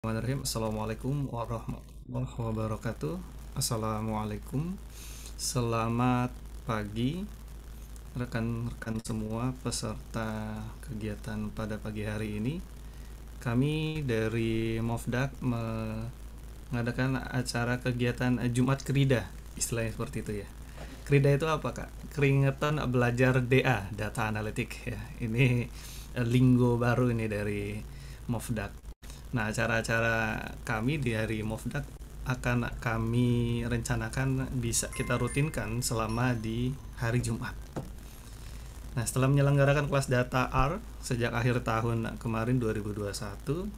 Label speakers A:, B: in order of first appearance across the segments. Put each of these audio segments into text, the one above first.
A: Bismillahirrahmanirrahim. Assalamualaikum warahmatullahi wabarakatuh. Assalamualaikum. Selamat pagi rekan-rekan semua peserta kegiatan pada pagi hari ini. Kami dari Mofdak mengadakan acara kegiatan Jumat Krida, istilahnya seperti itu ya. Krida itu apa, Kak? Keringetan belajar DA, data analitik ya. Ini linggo baru ini dari Mofdak. Nah, acara-acara kami di hari Mofdak akan kami rencanakan bisa kita rutinkan selama di hari Jumat. Nah, setelah menyelenggarakan kelas data R sejak akhir tahun kemarin 2021,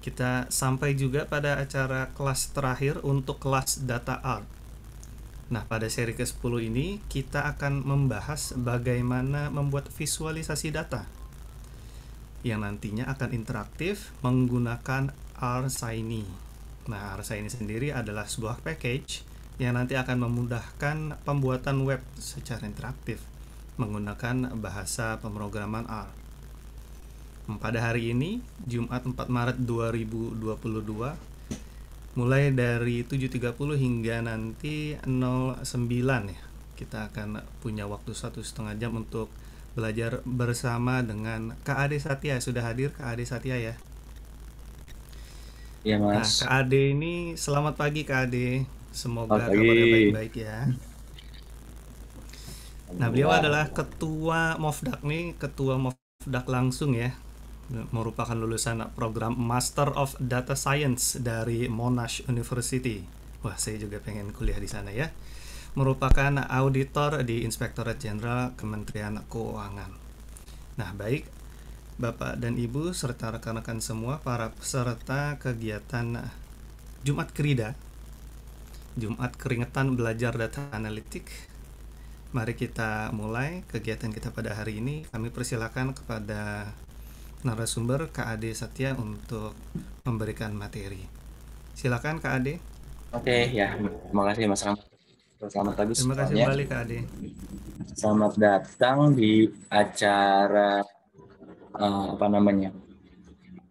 A: kita sampai juga pada acara kelas terakhir untuk kelas data R. Nah, pada seri ke-10 ini kita akan membahas bagaimana membuat visualisasi data yang nantinya akan interaktif menggunakan R-Shiny. Nah, R-Shiny sendiri adalah sebuah package yang nanti akan memudahkan pembuatan web secara interaktif menggunakan bahasa pemrograman R. Pada hari ini, Jumat 4 Maret 2022, mulai dari 7.30 hingga nanti 09 ya, kita akan punya waktu 1,5 jam untuk belajar bersama dengan Kak Ade Satya. Sudah hadir Kak Ade Satya ya?
B: Iya
A: Nah,
B: Mas,
A: Kak Ade ini selamat pagi Kak Ade. Semoga
B: selamat
A: kabarnya
B: pagi.
A: baik-baik ya. Nah, beliau
B: Alhamdulillah.
A: adalah ketua Mofdak nih, ketua Mofdak langsung ya. Merupakan lulusan program Master of Data Science dari Monash University. Wah, saya juga pengen kuliah di sana ya. Merupakan auditor di Inspektorat Jenderal Kementerian Keuangan. Nah, baik Bapak dan Ibu serta rekan-rekan semua para peserta kegiatan Jumat Krida, Jumat Keringetan Belajar Data Analitik. Mari kita mulai kegiatan kita pada hari ini. Kami persilakan kepada narasumber Kak Ade Satya untuk memberikan materi. Silakan Kak Ade.
B: Oke ya, terima kasih Mas Ram. Selamat pagi
A: Terima kasih
B: semuanya.
A: kembali Kak Ade.
B: Selamat datang di acara apa namanya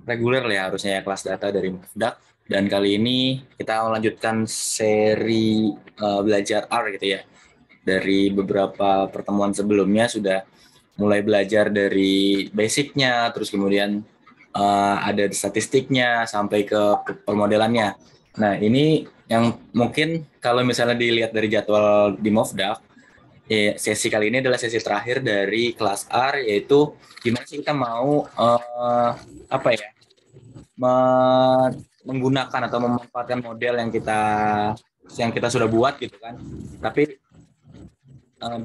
B: reguler ya harusnya ya kelas data dari Mufdak. Dan kali ini kita melanjutkan seri belajar R gitu ya. Dari beberapa pertemuan sebelumnya sudah mulai belajar dari basicnya, terus kemudian ada statistiknya sampai ke permodelannya. Nah, ini yang mungkin kalau misalnya dilihat dari jadwal di Movdak, sesi kali ini adalah sesi terakhir dari kelas R, yaitu gimana sih kita mau apa ya menggunakan atau memanfaatkan model yang kita sudah buat gitu kan, tapi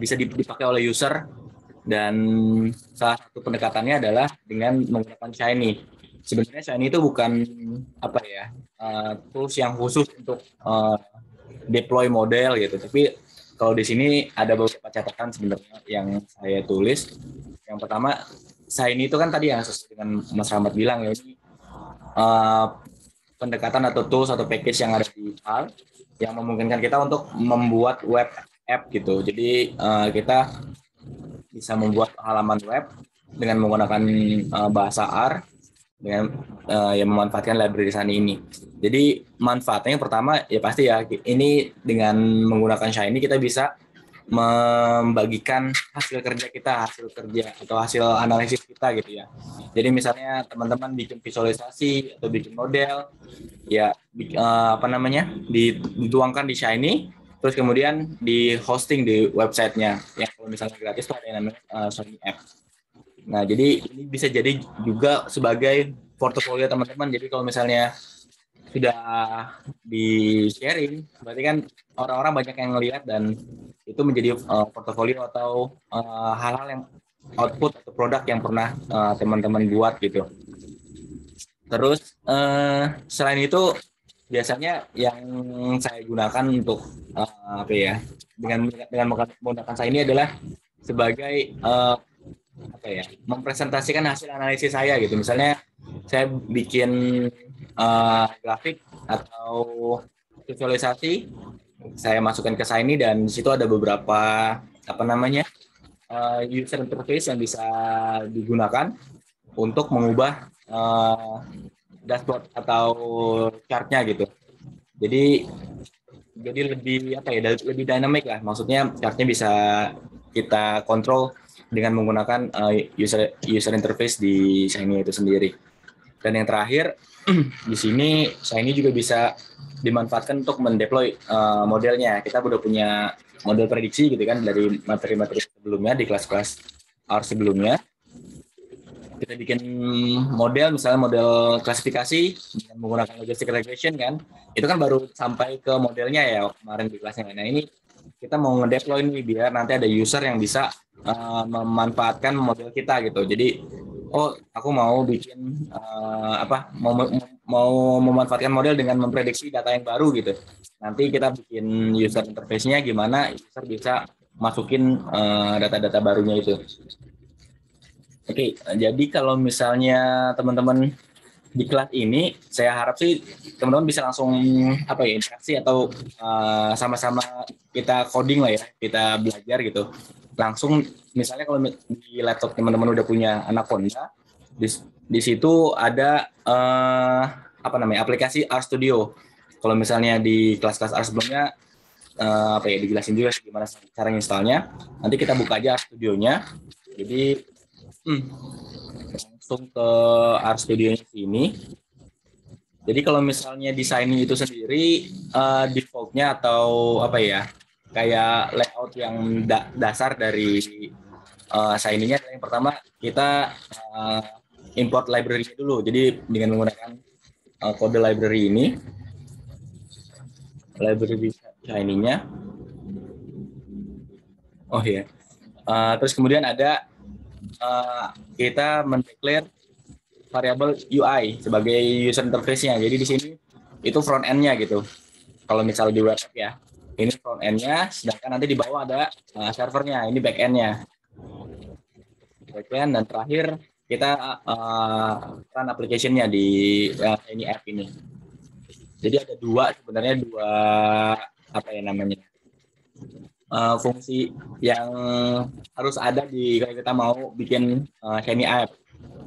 B: bisa dipakai oleh user. Dan salah satu pendekatannya adalah dengan menggunakan Shiny. Sebenarnya Shiny itu bukan apa ya tools yang khusus untuk deploy model gitu, tapi kalau di sini ada beberapa catatan sebenarnya yang saya tulis. Yang pertama, Shiny itu kan tadi yang sesuai dengan Mas Rahmat bilang ya, ini uh, pendekatan atau tools atau package yang ada di R yang memungkinkan kita untuk membuat web app gitu. Jadi kita bisa membuat halaman web dengan menggunakan bahasa R dengan yang memanfaatkan library Shiny ini. Jadi manfaatnya yang pertama ya pasti ya ini dengan menggunakan Shiny kita bisa membagikan hasil kerja atau hasil analisis kita gitu ya. Jadi misalnya teman-teman bikin visualisasi atau bikin model ya apa namanya dituangkan di Shiny, terus kemudian di hosting di websitenya yang kalau misalnya gratis tuh ada yang namanya Shiny App. Nah, jadi ini bisa jadi juga sebagai portofolio teman-teman. Jadi kalau misalnya sudah di sharing, berarti kan orang-orang banyak yang ngelihat dan itu menjadi portofolio atau hal-hal yang output atau produk yang pernah teman-teman buat gitu. Terus selain itu biasanya yang saya gunakan untuk apa ya dengan menggunakan saya ini adalah sebagai apa ya mempresentasikan hasil analisis saya gitu. Misalnya saya bikin grafik atau visualisasi, saya masukkan ke Shiny dan di situ ada beberapa apa namanya user interface yang bisa digunakan untuk mengubah dashboard atau chartnya gitu. Jadi lebih apa ya, lebih dynamic lah. Maksudnya chartnya bisa kita kontrol dengan menggunakan user interface di Shiny itu sendiri. Dan yang terakhir di sini Shiny juga bisa dimanfaatkan untuk mendeploy modelnya. Kita udah punya model prediksi gitu kan dari materi-materi sebelumnya di kelas-kelas R sebelumnya. Kita bikin model, misalnya model klasifikasi dengan menggunakan logistic regression kan, itu kan baru sampai ke modelnya ya kemarin di kelasnya. Nah ini kita mau ngedeploy nih biar nanti ada user yang bisa memanfaatkan model kita gitu. Jadi oh aku mau bikin mau memanfaatkan model dengan memprediksi data yang baru gitu. Nanti kita bikin user interface-nya gimana user bisa masukin data-data barunya itu. Oke, jadi kalau misalnya teman-teman di kelas ini, saya harap sih teman-teman bisa langsung apa ya interaksi atau sama-sama kita coding lah ya, kita belajar gitu. Langsung misalnya kalau di laptop teman-teman udah punya Anaconda, di situ ada apa namanya aplikasi RStudio. Kalau misalnya di kelas-kelas R sebelumnya apa ya dijelasin juga gimana cara installnya. Nanti kita buka aja RStudionya. Jadi langsung ke RStudio sini. Jadi kalau misalnya desainnya itu sendiri defaultnya atau apa ya kayak layout yang dasar dari Shiny-nya yang pertama kita import library dulu. Jadi dengan menggunakan kode library ini, library Shiny-nya. Oh ya. Terus kemudian ada kita mendeklar variabel UI sebagai user interface-nya. Jadi di sini itu front end-nya gitu. Kalau misalnya di web ya, ini front end-nya, sedangkan nanti di bawah ada servernya, ini back end-nya. Back end dan terakhir kita run application-nya di ini app ini. Jadi ada sebenarnya dua apa ya namanya fungsi yang harus ada kalau kita mau bikin Shiny app.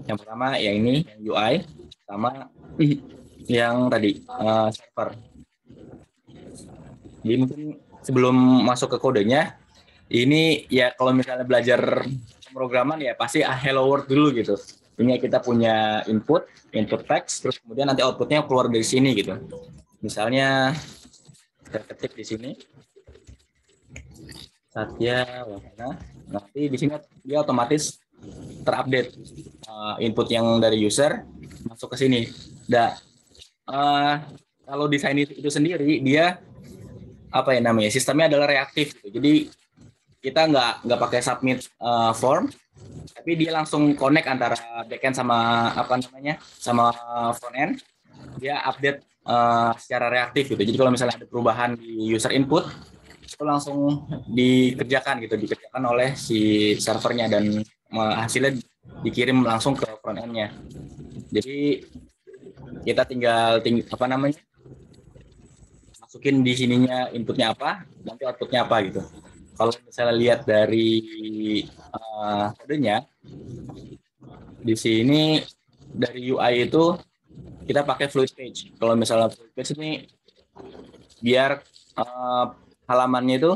B: Yang pertama ya ini yang UI sama yang tadi server. Jadi mungkin sebelum masuk ke kodenya, ini ya kalau misalnya belajar pemrograman ya pasti hello world dulu gitu. Ini kita punya input text, terus kemudian nanti outputnya keluar dari sini gitu. Misalnya kita ketik di sini Satya Wahana, nanti di sini dia otomatis terupdate input yang dari user masuk ke sini. Kalau desain itu sendiri dia apa ya namanya sistemnya adalah reaktif gitu. Jadi kita nggak pakai submit form, tapi dia langsung connect antara backend sama apa namanya sama frontend. Dia update secara reaktif gitu. Jadi kalau misalnya ada perubahan di user input itu langsung dikerjakan oleh si servernya dan hasilnya dikirim langsung ke front end-nya. Jadi kita tinggal apa namanya masukin di sininya inputnya apa, nanti outputnya apa gitu. Kalau misalnya lihat dari kodenya di sini dari UI itu kita pakai fluid page. Kalau misalnya fluid page ini biar halamannya itu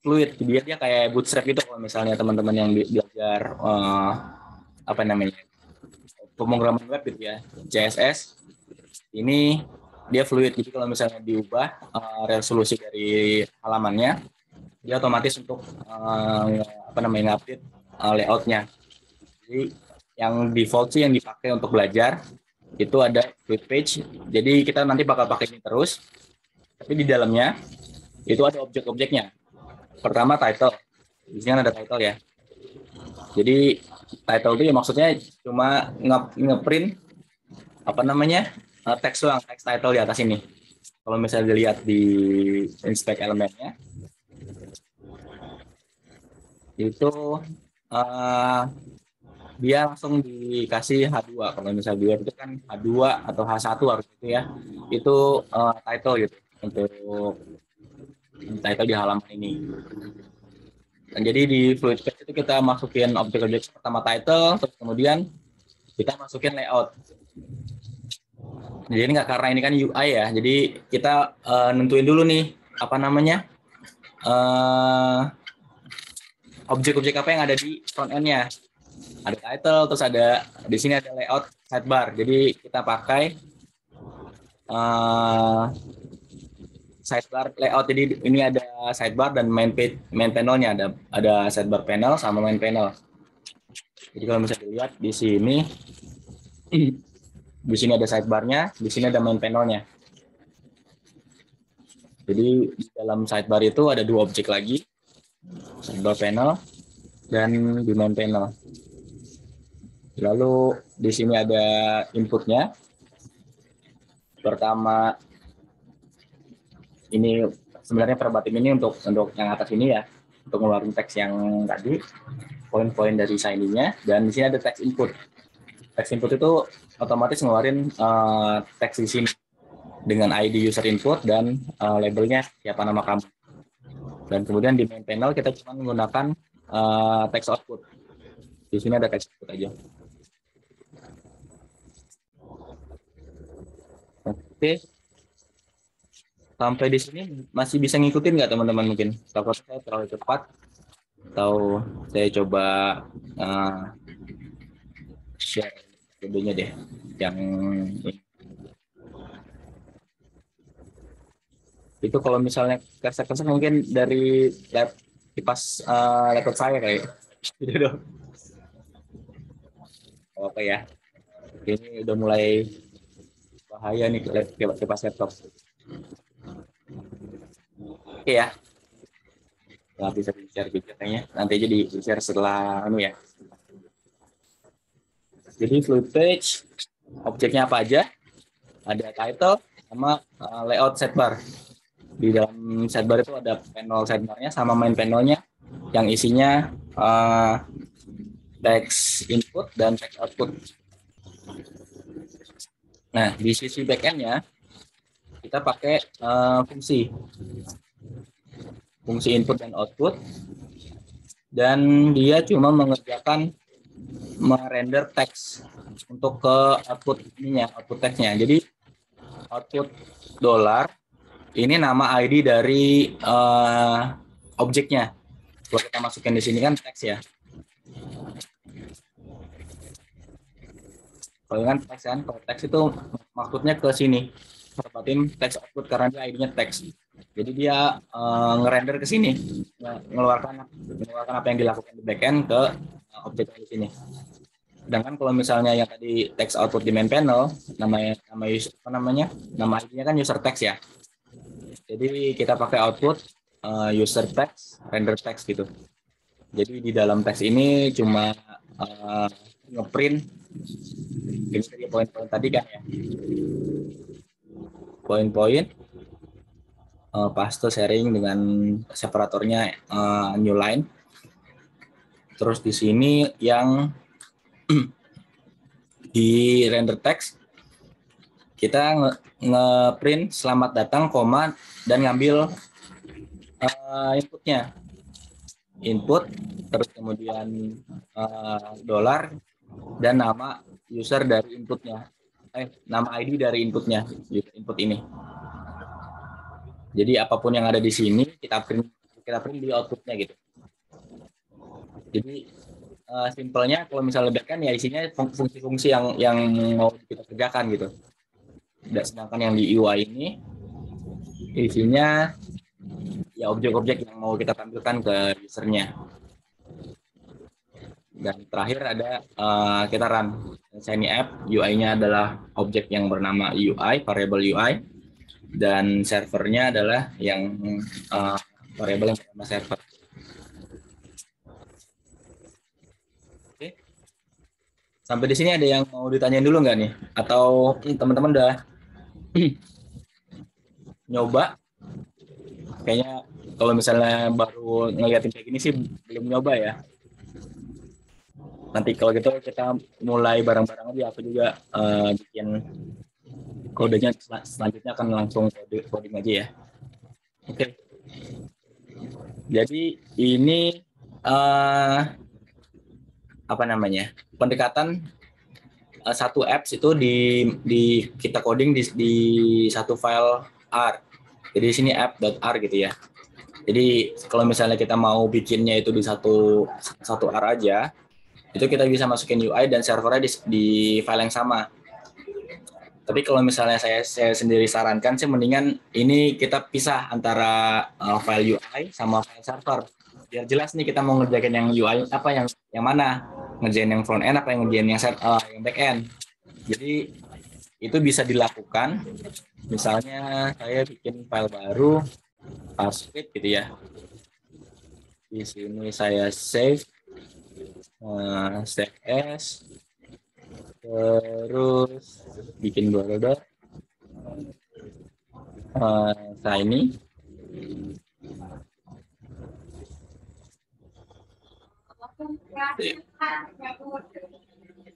B: fluid, dia kayak bootstrap gitu. Kalau misalnya teman-teman yang belajar apa namanya pemrograman web gitu ya, CSS, ini dia fluid. Jadi kalau misalnya diubah resolusi dari halamannya, dia otomatis untuk apa namanya update layoutnya. Jadi yang default sih yang dipakai untuk belajar itu ada fluid page. Jadi kita nanti bakal pakai ini terus. Tapi di dalamnya itu ada objek-objeknya. Pertama title. Di sini ada title ya. Jadi title itu ya maksudnya cuma ngeprint apa namanya teks doang, teks title di atas ini. Kalau misalnya dilihat di inspect elemennya itu dia langsung dikasih H2. Kalau misalnya dia itu kan H2 atau H1 harus itu ya. Itu title gitu untuk title di halaman ini. Dan jadi di fluid page itu kita masukin objek-objek pertama title, terus kemudian kita masukin layout. Jadi ini nggak, karena ini kan UI ya. Jadi kita nentuin dulu nih apa namanya objek-objek apa yang ada di front end-nya. Ada title, terus ada di sini ada layout sidebar. Jadi kita pakai sidebar layout. Jadi ini ada sidebar dan main panelnya, ada sidebar panel sama main panel. Jadi kalau misalnya dilihat di sini ada sidebarnya, di sini ada main panelnya. Jadi di dalam sidebar itu ada dua objek lagi, sidebar panel dan di main panel. Lalu di sini ada inputnya. Pertama, ini sebenarnya verbatim ini untuk yang atas ini ya, untuk ngeluarin teks yang tadi, poin-poin dari sign-in-nya, dan di sini ada teks input. Teks input itu otomatis ngeluarin teks di sini dengan ID user input dan labelnya siapa nama kamu. Dan kemudian di main panel kita cuma menggunakan teks output. Di sini ada teks output aja. Oke. Sampai di sini masih bisa ngikutin nggak teman-teman mungkin? Takut saya terlalu cepat atau saya coba share videonya deh yang itu. Kalau misalnya kesek-kesek mungkin dari kipas laptop saya kayak gitu dong. Oke ya, ini udah mulai bahaya nih kipas laptop. Oke ya, nggak bisa di-share videonya, nanti aja di-share setelah ya. Jadi fluid page, objeknya apa aja? Ada title sama layout sidebar. Di dalam sidebar itu ada panel sidebarnya sama main panelnya yang isinya text input dan text output. Nah, di sisi backend-nya kita pakai fungsi input dan output, dan dia cuma mengerjakan merender teks untuk ke output teksnya. Jadi output $, ini nama ID dari objeknya. Kalau kita masukin di sini kan teks ya. Kalau kan teks kan, kalau teks itu maksudnya ke sini. Verbatim teks output karena dia ID-nya teks. Jadi dia ngerender ke sini, mengeluarkan apa yang dilakukan di backend ke objek di sini. Sedangkan kalau misalnya yang tadi text output di main panel, nama ID-nya kan user text ya. Jadi kita pakai output user text, render text gitu. Jadi di dalam teks ini cuma ngeprint dari poin-poin tadi kan ya. Poin-poin paste sharing dengan separatornya new line. Terus di sini yang di render text kita ngeprint selamat datang koma dan ngambil inputnya, input terus kemudian $, dan nama user dari inputnya, nama ID dari inputnya, input ini. Jadi apapun yang ada di sini kita print di outputnya gitu. Jadi simpelnya kalau misalnya backend ya isinya fungsi-fungsi yang mau kita kerjakan gitu. Dan sedangkan yang di UI ini isinya ya objek-objek yang mau kita tampilkan ke usernya. Dan terakhir ada kita run Shiny App. UI-nya adalah objek yang bernama UI, variable UI, dan servernya adalah yang variable yang bernama server. Oke. Sampai di sini ada yang mau ditanyain dulu nggak nih? Atau teman-teman udah nyoba? Kayaknya kalau misalnya baru ngeliatin kayak gini sih belum nyoba ya. Nanti kalau gitu kita mulai bareng-bareng aja. Aku juga bikin kodenya, selanjutnya akan langsung coding aja ya. Oke. Jadi ini apa namanya? Pendekatan satu apps itu di kita coding di satu file R. Jadi di sini app.r gitu ya. Jadi kalau misalnya kita mau bikinnya itu di satu R aja, itu kita bisa masukin UI dan servernya di file yang sama. Tapi kalau misalnya saya sendiri sarankan sih mendingan ini kita pisah antara file UI sama file server. Biar jelas nih kita mau ngerjain yang UI apa yang mana, ngerjain yang front end apa yang ngerjain yang back end. Jadi itu bisa dilakukan. Misalnya saya bikin file baru, script gitu ya. Di sini saya save as, terus bikin folder ini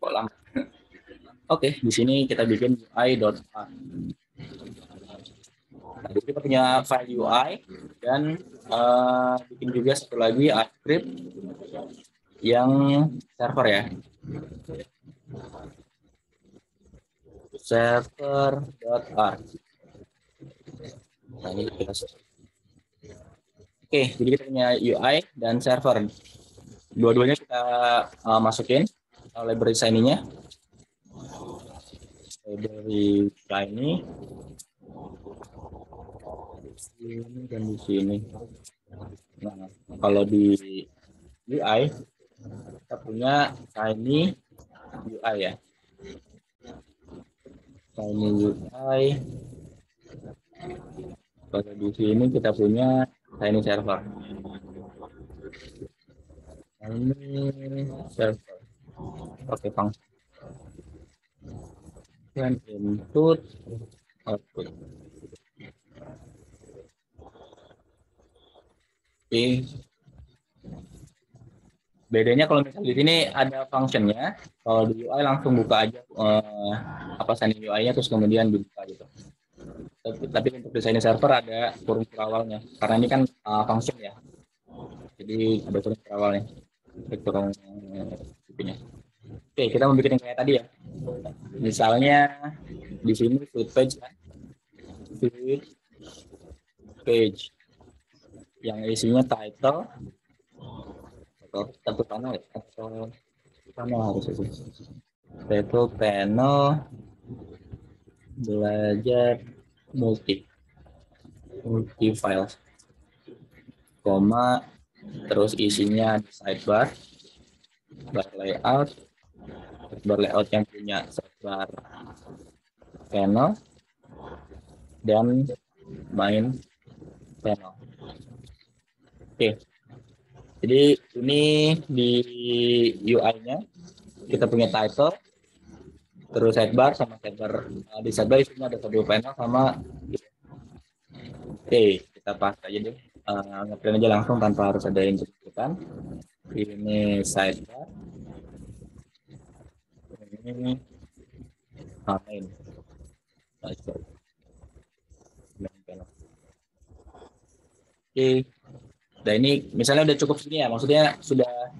B: kolam. Oke, di sini kita bikin UI.r. Nah, jadi kita punya file UI dan bikin juga satu lagi script yang server ya. Server.r. Nah, ini kita Oke, jadi kita punya UI dan server. Dua-duanya kita masukin library Shiny-nya. Library Shiny. Ini dan di sini. Nah, kalau di UI kita punya Shiny UI ya. Shiny UI. Kalau di sini kita punya Shiny server. Shiny server. Oke, fungsi. Dan input output. Oke. Bedanya kalau misalnya di sini ada functionnya, kalau di UI langsung buka aja apa Shiny UI-nya terus kemudian dibuka gitu. Tapi untuk desain server ada kurung awalnya, karena ini kan function ya. Jadi ada kurung awalnya. Kurung itunya. Oke, kita mau bikin yang kayak tadi ya. Misalnya di sini food page kan. Food page yang isinya title atau satu panel ya, atau panel harus itu. Title panel belajar multi file, koma, terus isinya sidebar, bar layout yang punya sidebar panel dan main panel. Oke, jadi ini di UI-nya kita punya title, terus sidebar sama sidebar. Di sidebar isinya ada satu panel sama. Oke, kita pakai aja deh. Ngeprint aja langsung tanpa harus ada yang disebutkan. Ini sidebar. Ini main. Oke. Nah ini misalnya udah cukup segini ya. Maksudnya sudah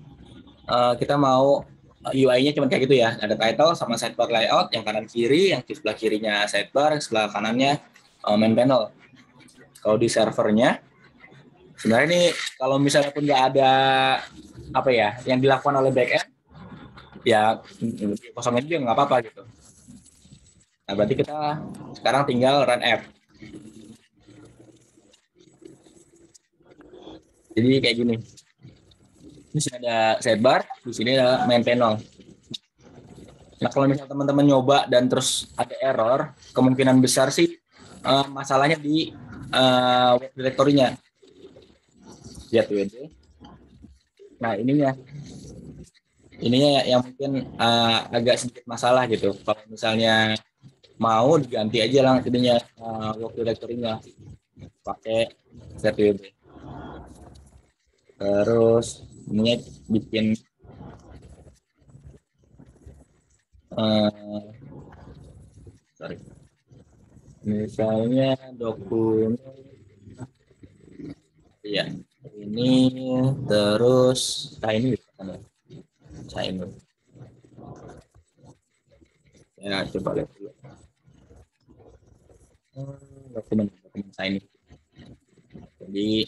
B: kita mau UI-nya cuma kayak gitu ya. Ada title sama sidebar layout yang kanan kiri, yang di sebelah kirinya sidebar, sebelah kanannya main panel. Kalau di servernya sebenarnya ini kalau misalnya pun nggak ada apa ya yang dilakukan oleh backend ya kosongin juga nggak apa-apa gitu. Nah berarti kita sekarang tinggal run app. Jadi kayak gini. Di sini ada sidebar, di sini ada main panel. Nah kalau misalnya teman-teman nyoba dan terus ada error, kemungkinan besar sih masalahnya di web directory-nya. Lihat WD. Nah ininya yang mungkin agak sedikit masalah gitu. Kalau misalnya mau diganti aja lah ininya web directory-nya pakai ZWD. Terus ini bikin misalnya dokumen ya ini terus ini Ya, coba lihat dulu. Dokumen saya ini. Jadi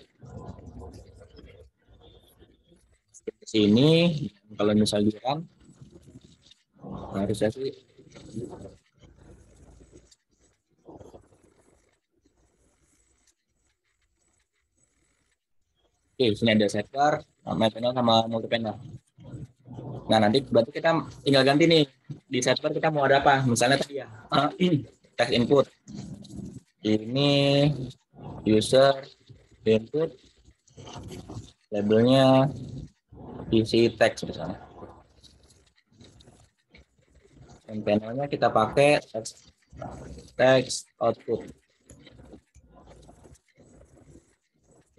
B: ke sini kalau misalnya kan harusnya sih oke, di sini ada sidebar, main panel sama multi panel. Nah, nanti berarti kita tinggal ganti nih di sidebar kita mau ada apa? Misalnya tadi ya text input. Ini user input labelnya isi text misalnya. Dan panelnya kita pakai text output.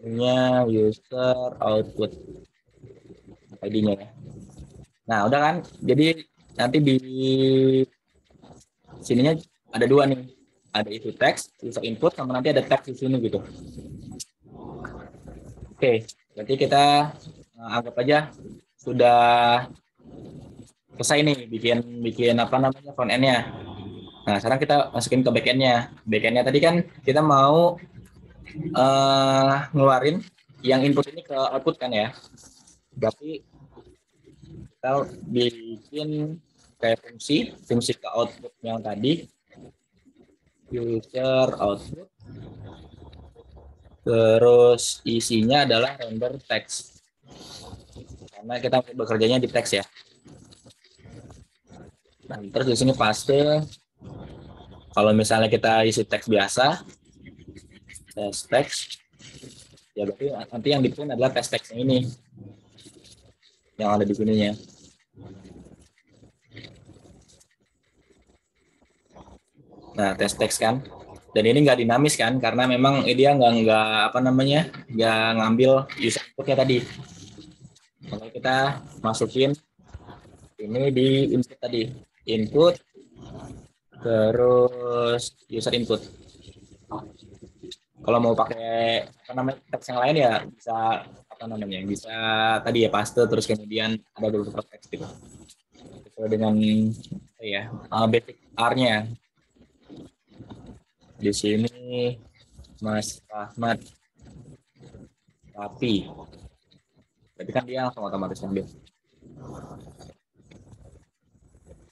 B: Nya user output ID-nya ya. Nah, udah kan? Jadi nanti di sininya ada dua nih. Ada itu text, user input, sama nanti ada text di sini gitu. Oke, berarti kita anggap aja sudah selesai nih bikin apa namanya front end-nya. Nah, sekarang kita masukin ke back end-nya. Back end-nya tadi kan kita mau ngeluarin yang input ini ke output kan ya. Berarti kita bikin kayak fungsi ke output yang tadi user output, terus isinya adalah render text karena kita bekerjanya di text ya. Nah, terus di sini paste kalau misalnya kita isi teks biasa teks ya berarti nanti yang diprint adalah teksnya ini yang ada di sininya. Nah, teks kan, dan ini nggak dinamis kan, karena memang dia nggak apa namanya nggak ngambil user inputnya tadi. Kalau kita masukin ini di input tadi, input terus user input. Kalau mau pakai apa namanya teks yang lain ya bisa apa namanya bisa tadi ya paste terus kemudian ada beberapa teks gitu sesuai dengan ya basic R-nya. Di sini Mas Rahmat Rapi. Berarti kan dia langsung otomatis ambil.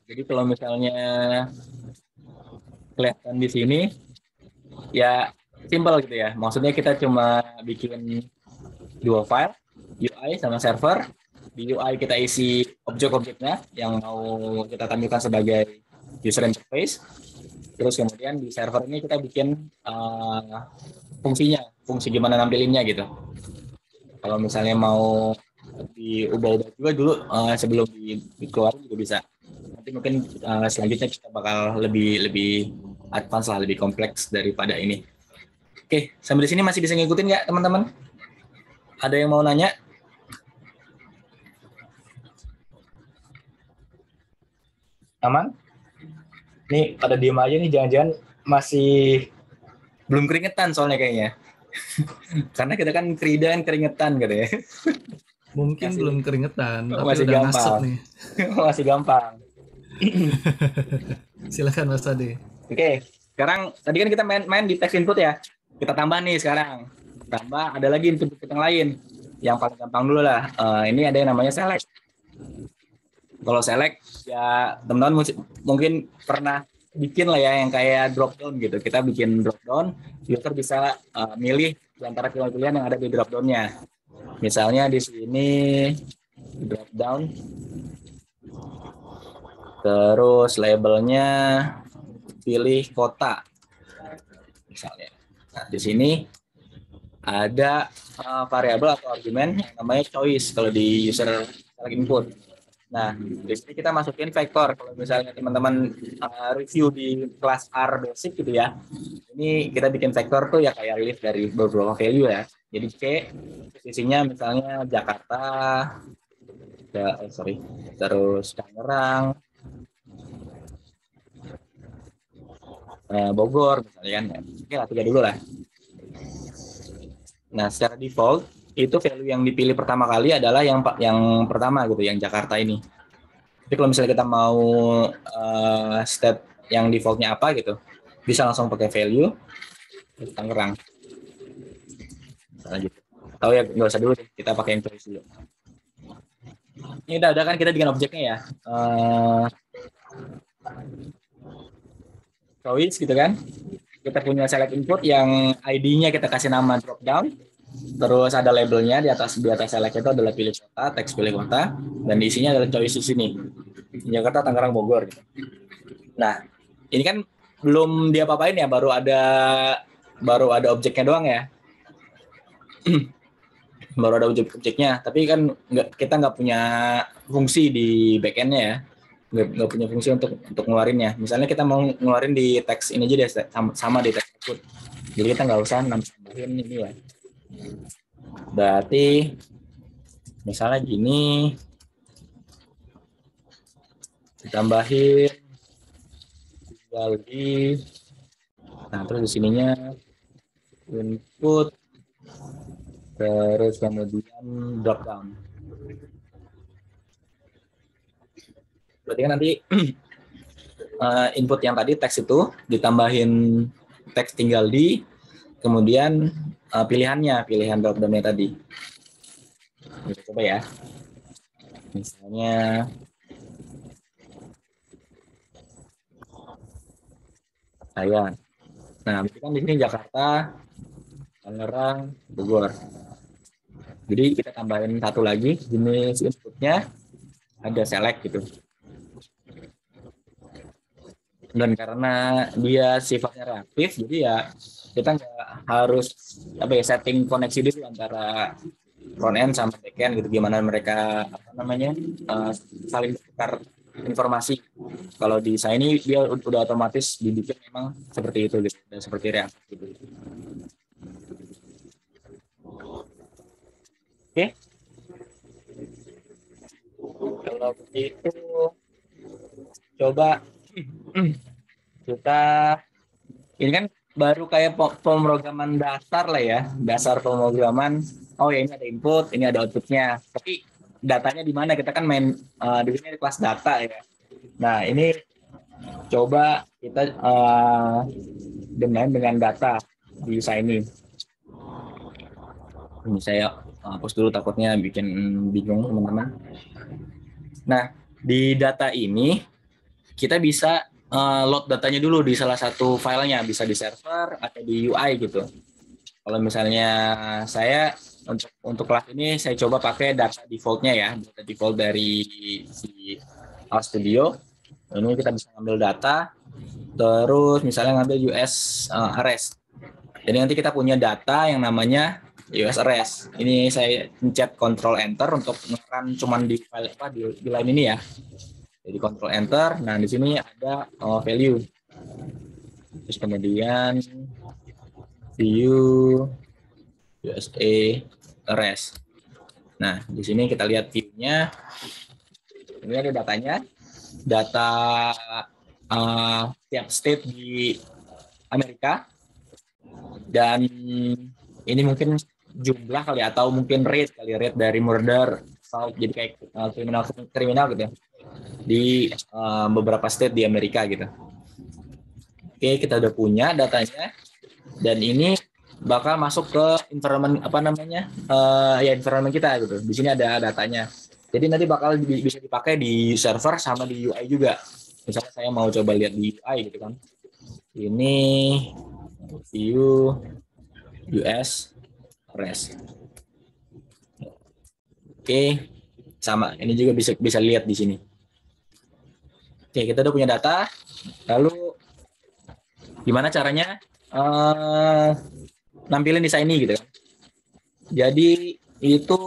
B: Jadi kalau misalnya kelihatan di sini ya simple gitu ya. Maksudnya kita cuma bikin dua file, UI sama server. Di UI kita isi objek-objeknya yang mau kita tampilkan sebagai user interface. Terus kemudian di server ini kita bikin fungsi gimana nampilinnya gitu. Kalau misalnya mau diubah-ubah juga dulu sebelum dikeluarin juga bisa. Nanti mungkin selanjutnya kita bakal lebih advance lah, lebih kompleks daripada ini. Oke, sampai di sini masih bisa ngikutin nggak teman-teman? Ada yang mau nanya? Aman? Nih pada diem aja nih, jangan-jangan masih belum keringetan soalnya kayaknya. Karena kita kan keringetan gitu ya.
A: Mungkin masih, belum keringetan, tapi
B: masih
A: udah
B: gampang.
A: ngasep nih.
B: Masih gampang.
A: Silakan Mas Ade.
B: Oke, sekarang tadi kan kita main di text input ya. Kita tambah nih sekarang. Tambah ada lagi input yang lain. Yang paling gampang dulu lah. Ini ada yang namanya select. Kalau select ya teman-teman mungkin pernah bikin lah ya yang kayak drop down gitu. Kita bikin drop down, user bisa milih di antara pilihan-pilihan yang ada di drop down-nya. Misalnya di sini drop down, terus labelnya pilih kota, misalnya. Nah, di sini ada variabel atau argumen yang namanya choice kalau di user select input. Nah, di sini kita masukin vektor. Kalau misalnya teman-teman review di kelas R basic gitu ya, ini kita bikin vektor tuh ya kayak relief dari beberapa value ya. Jadi C, posisinya misalnya Jakarta, terus Tangerang, Bogor misalnya kan. Oke lah, 3 dulu lah. Nah, secara default itu value yang dipilih pertama kali adalah yang pertama gitu, yang Jakarta ini. Jadi kalau misalnya kita mau state yang defaultnya apa gitu, bisa langsung pakai value Tangerang. Lanjut. Tahu ya, nggak usah dulu deh, kita pakai yang choice dulu. Ini udah kan kita bikin objeknya ya. Choice gitu kan. Kita punya select input yang ID-nya kita kasih nama drop down. Terus ada labelnya di atas select itu adalah pilih kota, teks pilih kota, dan di isinya adalah choice di sini. Jakarta, Tangerang, Bogor. Nah, ini kan belum dia apa-apain ya, baru ada objeknya doang ya. Baru ada objeknya, tapi kan kita nggak punya fungsi di backendnya ya, nggak punya fungsi untuk ngeluarinnya. Misalnya kita mau ngeluarin di teks ini aja deh, sama di teks output, jadi kita nggak usah nambahin ini ya. Berarti misalnya gini, ditambahin tinggal di, nah terus di sininya input, terus kemudian drop down. Berarti kan nanti input yang tadi teks itu ditambahin teks tinggal di, kemudian pilihan drop down-nya tadi. Kita coba ya. Misalnya saya. Nah, berarti kan di sini Jakarta, Tangerang, Bogor. Jadi kita tambahin satu lagi, jenis inputnya ada select gitu. Dan karena dia sifatnya reaktif, jadi ya kita nggak harus setting koneksi dulu antara front end sama back end gitu, gimana mereka saling bertukar informasi. Kalau di saya ini dia udah otomatis dibikin memang seperti itu gitu, dan seperti reaktif gitu. Oke. Kalau begitu coba kita, ini kan baru kayak pemrograman dasar lah ya, dasar pemrograman. Oh ya, ini ada input, ini ada outputnya. Tapi datanya di mana? Kita kan main di sini di kelas data ya. Nah, ini coba kita main dengan data di Shiny. Ini saya hapus dulu, takutnya bikin bingung teman-teman. Nah, di data ini kita bisa load datanya dulu di salah satu filenya, bisa di server atau di UI gitu. Kalau misalnya saya untuk kelas ini saya coba pakai data defaultnya ya, data default dari si RStudio. Ini kita bisa ngambil data, terus misalnya ngambil US arrest. Jadi nanti kita punya data yang namanya US arrest. Ini saya pencet Control Enter untuk ngeran cuman di file di line ini ya. Jadi Control Enter. Nah, di sini ada value. Terus kemudian view USA arrest. Nah, di sini kita lihat view-nya. Ini ada datanya. Data tiap state di Amerika. Dan ini mungkin jumlah kali, atau mungkin rate dari murder, assault, jadi kayak kriminal gitu ya, di beberapa state di Amerika gitu. Oke, kita udah punya datanya, dan ini bakal masuk ke environment environment kita gitu. Di sini ada datanya. Jadi nanti bakal bisa dipakai di server sama di UI juga. Misalnya saya mau coba lihat di UI gitu kan. Ini view US arrest. Oke, sama. Ini juga bisa lihat di sini. Oke, kita udah punya data. Lalu gimana caranya nampilin di sini gitu kan? Jadi itu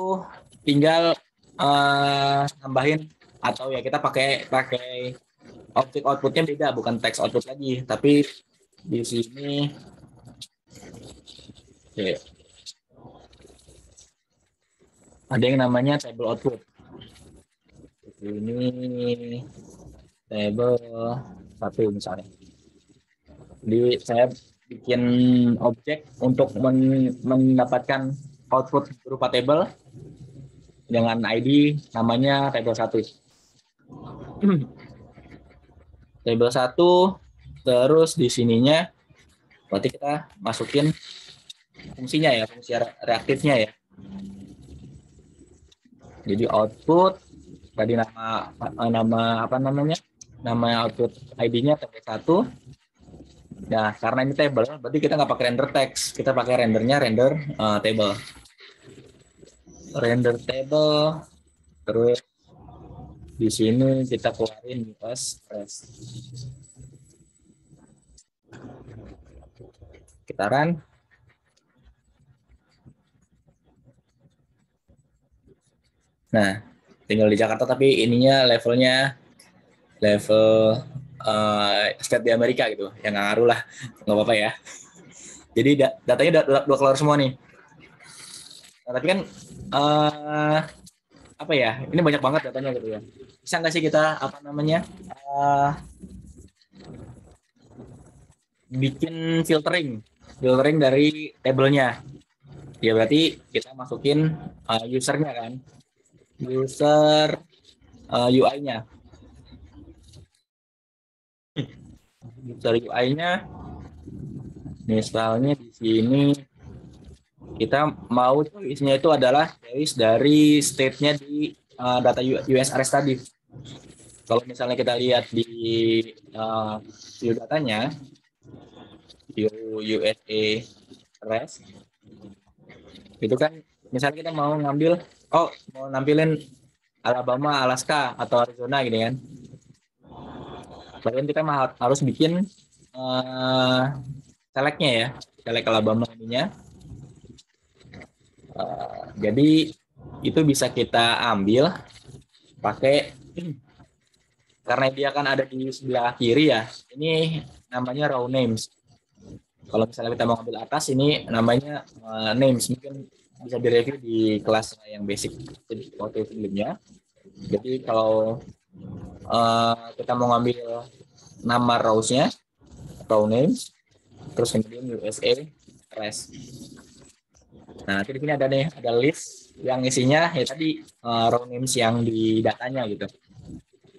B: tinggal tambahin, atau ya kita pakai objek outputnya beda, bukan teks output lagi, tapi di sini ada yang namanya table output. Ini table 1 misalnya. Jadi saya bikin objek untuk mendapatkan output berupa table dengan ID namanya table 1. Table 1, terus di sininya berarti kita masukin fungsinya ya, fungsi reaktifnya ya. Jadi output tadi nama apa namanya? Nama output ID-nya table 1. Nah, karena ini table, berarti kita nggak pakai render text, kita pakai rendernya render table. Render table, terus di sini kita keluarin US res. Kita run. Nah, tinggal di Jakarta tapi ininya levelnya level state di Amerika gitu, yang nggak ngaruh lah, nggak apa-apa ya. Jadi datanya udah keluar semua nih. Nah, tapi kan apa ya? Ini banyak banget datanya gitu ya. Bisa nggak sih kita apa namanya bikin filtering dari tabelnya? Ya berarti kita masukin usernya kan, user UI-nya. User UI-nya, misalnya di sini kita mau choice-nya itu adalah choice dari state-nya di data USRS tadi. Kalau misalnya kita lihat di view datanya, view USA REST, itu kan misalnya kita mau ngambil, mau nampilin Alabama, Alaska, atau Arizona gitu kan. Berarti kita harus bikin select-nya ya, select Alabama ininya. Jadi itu bisa kita ambil pakai, karena dia kan ada di sebelah kiri ya, ini namanya raw names. Kalau misalnya kita mau ambil atas, ini namanya names. Mungkin bisa direview di kelas yang basic waktu sebelumnya. Jadi kalau kita mau ngambil nama rows-nya, raw names, terus kemudian USA REST. Nah, di sini ada nih, ada list yang isinya ya tadi raw names yang di datanya gitu.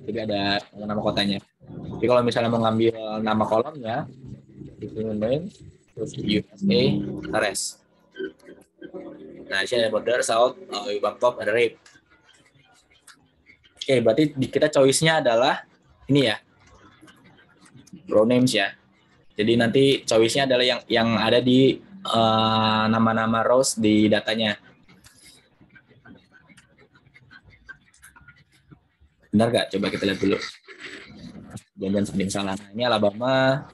B: Jadi ada nama kotanya. Jadi kalau misalnya mau ngambil nama kolomnya, di sini name, terus USA REST. Nah, di sini ada border, south, Bangkok, ada rape. Oke, berarti kita choice-nya adalah ini ya, raw names ya. Jadi nanti choice-nya adalah yang ada di nama-nama rows di datanya. Benar nggak? Coba kita lihat dulu. Jangan sering salah. Nah, ini Alabama,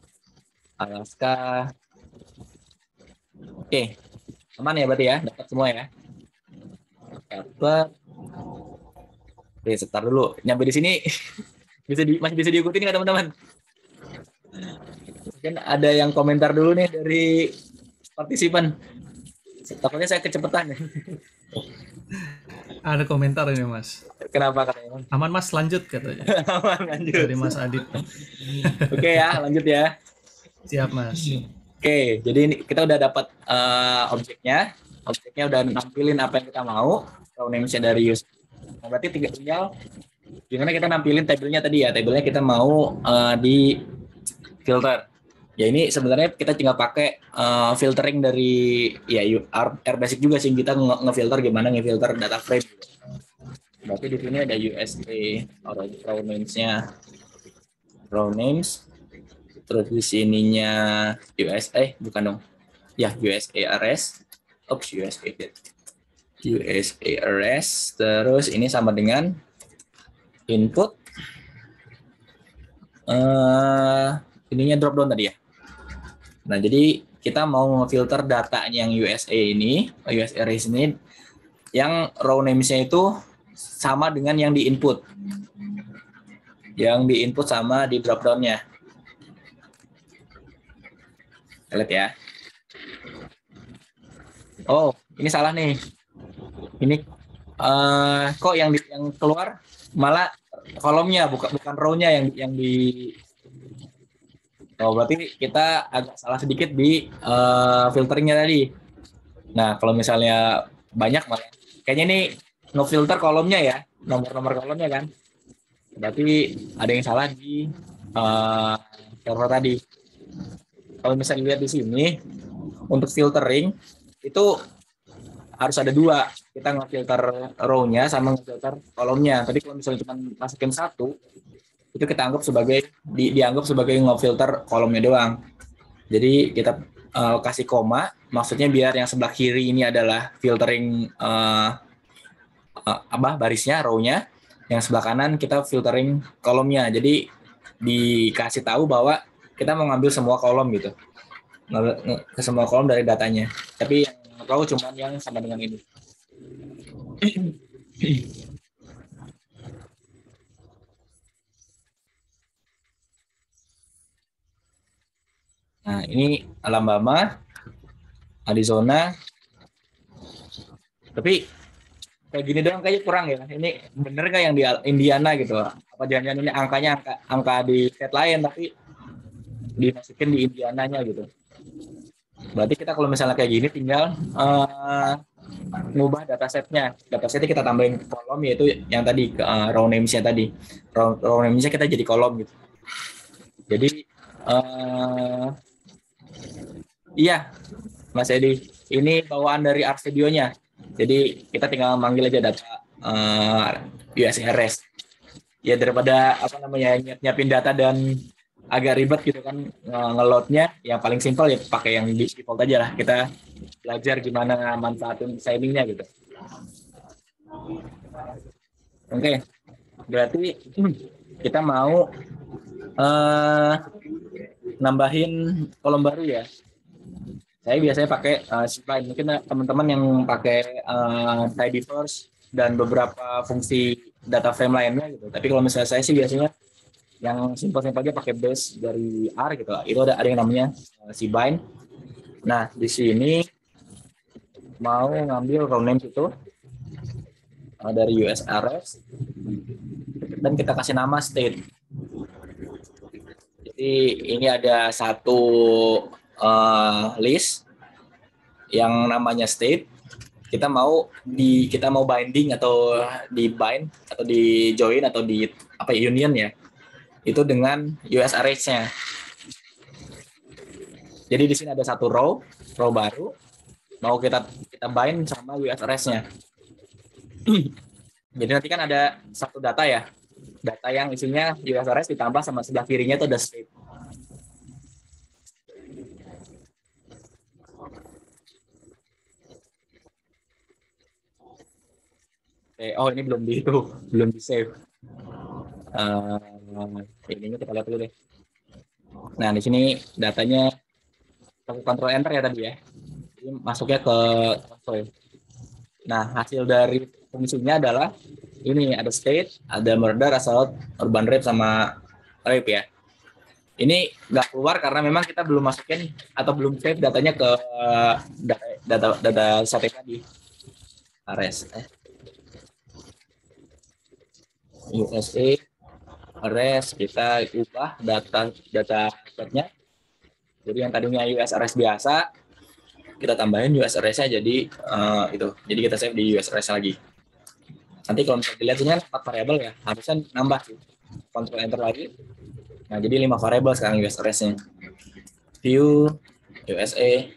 B: Alaska. Oke, aman ya berarti ya? Dapat semua ya? Dapat. Oke, sebentar dulu. Nyampe di sini masih bisa diikuti nggak teman-teman? Mungkin ada yang komentar dulu nih dari partisipan. Takutnya saya kecepatan.
A: Ada komentar ini Mas.
B: Kenapa katanya?
A: Aman Mas, lanjut katanya.
B: Aman, lanjut.
A: Dari Mas Adit.
B: Oke ya, lanjut ya.
A: Siap Mas.
B: Oke, jadi ini kita udah dapat objeknya. Objeknya udah nampilin apa yang kita mau. Raw names-nya dari user. Nah, berarti tinggal gimana kita nampilin tabelnya tadi ya. Tabelnya kita mau di filter. Ya ini sebenarnya kita tinggal pakai filtering dari ya R basic juga sih, kita ngefilter gimana ngefilter data frame. Berarti di sini ada USA raw names-nya, raw names, terus di sininya USA bukan dong, ya USA RS, USA RS, terus ini sama dengan input, ininya drop down tadi ya. Nah, jadi kita mau ngefilter datanya yang USA ini, USA RS ini, yang raw names-nya itu sama dengan yang di input. Yang di input sama di drop down-nya. Lihat ya. Oh, ini salah nih. Ini kok yang keluar malah kolomnya, bukan row-nya yang di. Oh, berarti kita agak salah sedikit di filteringnya tadi. Nah, kalau misalnya banyak malah kayaknya ini ngefilter kolomnya ya, nomor-nomor kolomnya kan. Berarti ada yang salah di uh, server tadi. Kalau misalnya lihat di sini, untuk filtering itu harus ada dua. Kita ngefilter row-nya sama ngefilter kolomnya. Tapi kalau misalnya cuma masukin satu, itu kita anggap sebagai dianggap sebagai ngefilter kolomnya doang. Jadi kita kasih koma, maksudnya biar yang sebelah kiri ini adalah filtering barisnya, row-nya, yang sebelah kanan kita filtering kolomnya. Jadi dikasih tahu bahwa kita mau ngambil semua kolom gitu, ke semua kolom dari datanya. Tapi yang row cuma yang sama dengan ini. Nah, ini Alabama, Arizona. Tapi kayak gini doang kayaknya kurang ya. Ini bener nggak yang di Indiana gitu? Apa jangan-jangan ini angkanya angka di state lain tapi dimasukin di Indiananya gitu. Berarti kita kalau misalnya kayak gini tinggal ngubah datasetnya. Datasetnya kita tambahin kolom yaitu yang tadi row names-nya tadi. Row names-nya kita jadi kolom gitu. Jadi iya, Mas Edi. Ini bawaan dari RStudio-nya. Jadi kita tinggal manggil aja data USRS. Ya daripada apa namanya nyiapin data dan agak ribet gitu kan ngeloadnya, yang paling simpel ya pakai yang di default aja lah. Kita belajar gimana manfaatin signing-nya gitu. Oke, berarti kita mau nambahin kolom baru ya. Saya biasanya pakai spline. Mungkin teman-teman yang pakai tidyverse dan beberapa fungsi data frame lainnya gitu. Tapi kalau misalnya saya sih biasanya yang simpel-simpel aja pakai base dari R gitu. Itu ada yang namanya cbind. Nah, di sini mau ngambil row name itu dari USRS dan kita kasih nama state. Jadi ini ada satu list yang namanya state. Kita mau binding atau di bind atau di join atau di apa union ya. Itu dengan USRS-nya. Jadi di sini ada satu row baru mau kita bind sama USRS-nya. Jadi nanti kan ada satu data ya. Data yang isinya USRS ditambah sama sebelah kirinya itu ada state. Oh ini belum di save. Ininya kita lihat dulu deh. Nah di sini datanya Ctrl Enter ya tadi ya. Jadi masuknya ke console. Nah hasil dari fungsinya adalah ini ada state, ada murder, assault, urban rape sama rape ya. Ini nggak keluar karena memang kita belum masukin atau belum save datanya ke data setting tadi. Ares. USA Ares kita ubah data setnya. Jadi yang tadinya USRS biasa kita tambahin USRS-nya jadi itu. Jadi kita save di USRS lagi. Nanti kalau misalnya dilihat ini kan 4 variabel ya, harusnya nambah sih. Ctrl Enter lagi. Nah, jadi 5 variabel sekarang USRS-nya. View, USA,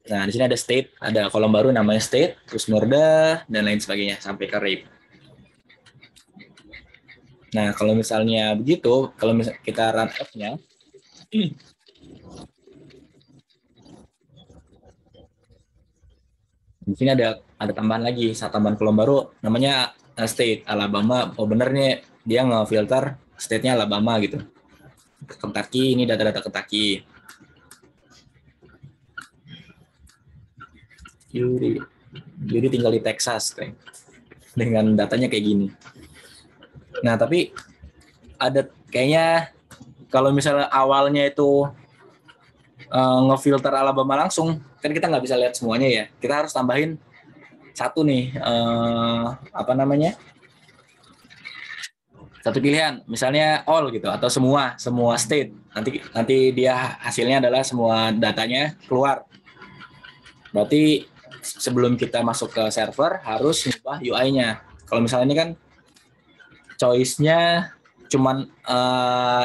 B: nah, di sini ada state, ada kolom baru namanya state, terus murder, dan lain sebagainya, sampai ke rape. Nah, kalau misalnya begitu, kalau misalnya kita run F-nya, di sini ada tambahan lagi, satu tambahan kolom baru, namanya state, Alabama. Oh bener nih, dia nge-filter state-nya Alabama gitu. Kentucky, ini data-data Kentucky. Jadi tinggal di Texas dengan datanya kayak gini. Nah tapi ada kayaknya kalau misalnya awalnya itu ngefilter Alabama langsung kan kita nggak bisa lihat semuanya ya. Kita harus tambahin satu nih apa namanya, satu pilihan misalnya all gitu atau semua state. Nanti dia hasilnya adalah semua datanya keluar. Berarti sebelum kita masuk ke server harus ngubah UI-nya. Kalau misalnya ini kan choice-nya cuman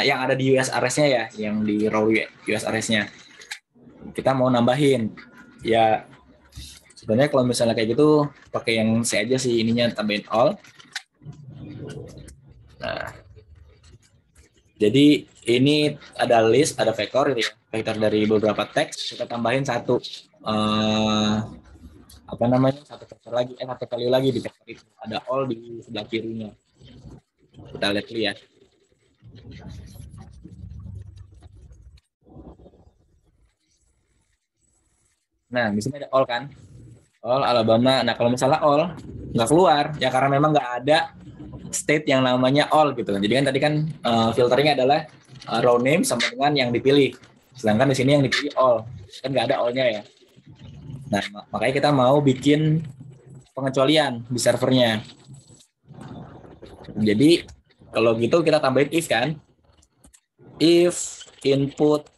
B: yang ada di USRS-nya ya, yang di raw USRS-nya. Kita mau nambahin. Ya sebenarnya kalau misalnya kayak gitu pakai yang C aja sih, ininya tambahin all. Nah, jadi ini ada list, ada vektor gitu ya, vektor dari beberapa teks, kita tambahin satu apa namanya, satu vektor lagi, satu value lagi di vektor itu, ada all di sebelah kirinya. Kita lihat dulu ya. Nah, di sini ada all kan, all Alabama. Nah, kalau misalnya all nggak keluar ya karena memang nggak ada state yang namanya all gitu. Jadi kan tadi kan filternya adalah raw name sama dengan yang dipilih. Sedangkan di sini yang dipilih all, kan nggak ada all-nya ya. Nah, makanya kita mau bikin pengecualian di servernya. Jadi kalau gitu kita tambahin if kan. If input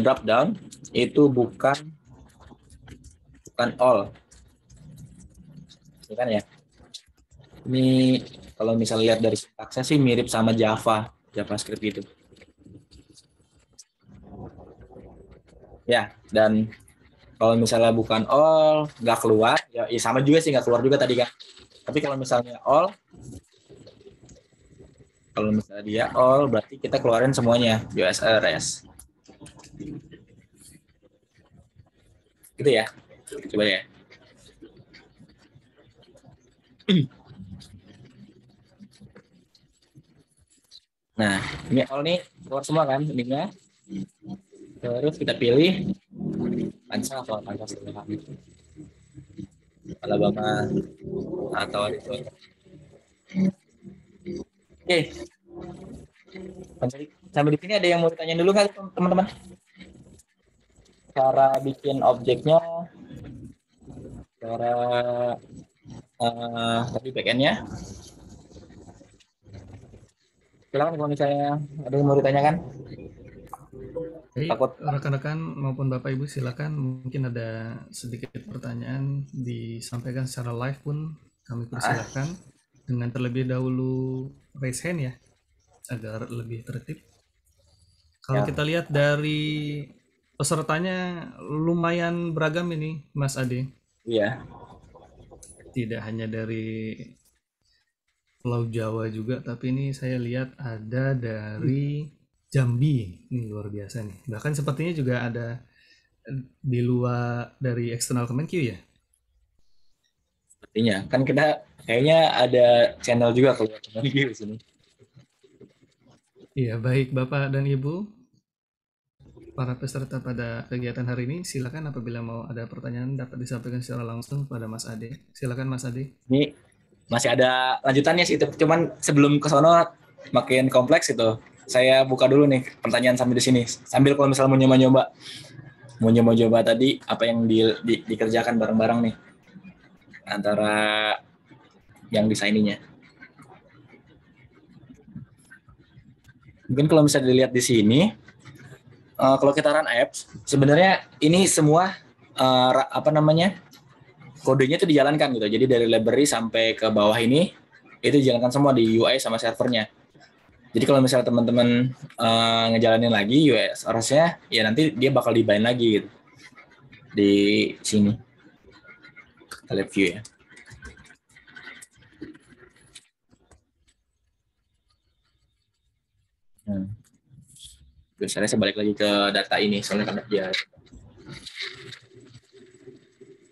B: drop down itu bukan all. Ini kan ya. Ini kalau misalnya lihat dari sintaksnya sih mirip sama JavaScript gitu. Ya, dan kalau misalnya bukan all, nggak keluar, ya sama juga sih, nggak keluar juga tadi kan. Tapi kalau misalnya all, kalau misalnya dia all, berarti kita keluarin semuanya, USRS. Gitu ya, coba ya. Nah, ini all nih, keluar semua kan, ininya. Terus kita pilih Pancasila Alabama atau itu. Oke. Sampai di sini ada yang mau ditanyain dulu nggak teman-teman? Cara bikin objeknya, cara tadi backend-nya. Silakan kalau misalnya ada yang mau ditanyakan.
A: Baik, rekan-rekan maupun Bapak Ibu silakan, mungkin ada sedikit pertanyaan disampaikan secara live pun kami persilakan dengan terlebih dahulu raise hand ya agar lebih tertib. Kalau kita lihat dari pesertanya lumayan beragam ini Mas Ade.
B: Iya.
A: Tidak hanya dari Pulau Jawa juga, tapi ini saya lihat ada dari Jambi, ini luar biasa nih. Bahkan sepertinya juga ada di luar dari eksternal Kemenq ya?
B: Sepertinya, kan kita kayaknya ada channel juga keluar Kemenq di sini.
A: Iya, baik Bapak dan Ibu, para peserta pada kegiatan hari ini, silakan apabila mau ada pertanyaan dapat disampaikan secara langsung pada Mas Ade. Silakan Mas Ade.
B: Ini masih ada lanjutannya sih, cuman sebelum ke sono makin kompleks itu. Saya buka dulu nih pertanyaan sambil di sini. Sambil kalau misalnya mau nyoba tadi apa yang dikerjakan bareng-bareng nih antara yang desaininya. Mungkin kalau misalnya dilihat di sini, kalau kita run apps, sebenarnya ini semua kodenya itu dijalankan gitu. Jadi dari library sampai ke bawah ini itu dijalankan semua di UI sama servernya. Jadi kalau misalnya teman-teman ngejalanin lagi USRS-nya, ya nanti dia bakal dibind lagi gitu di sini. Kita lihat view ya. Biasanya saya balik lagi ke data ini soalnya kan dia.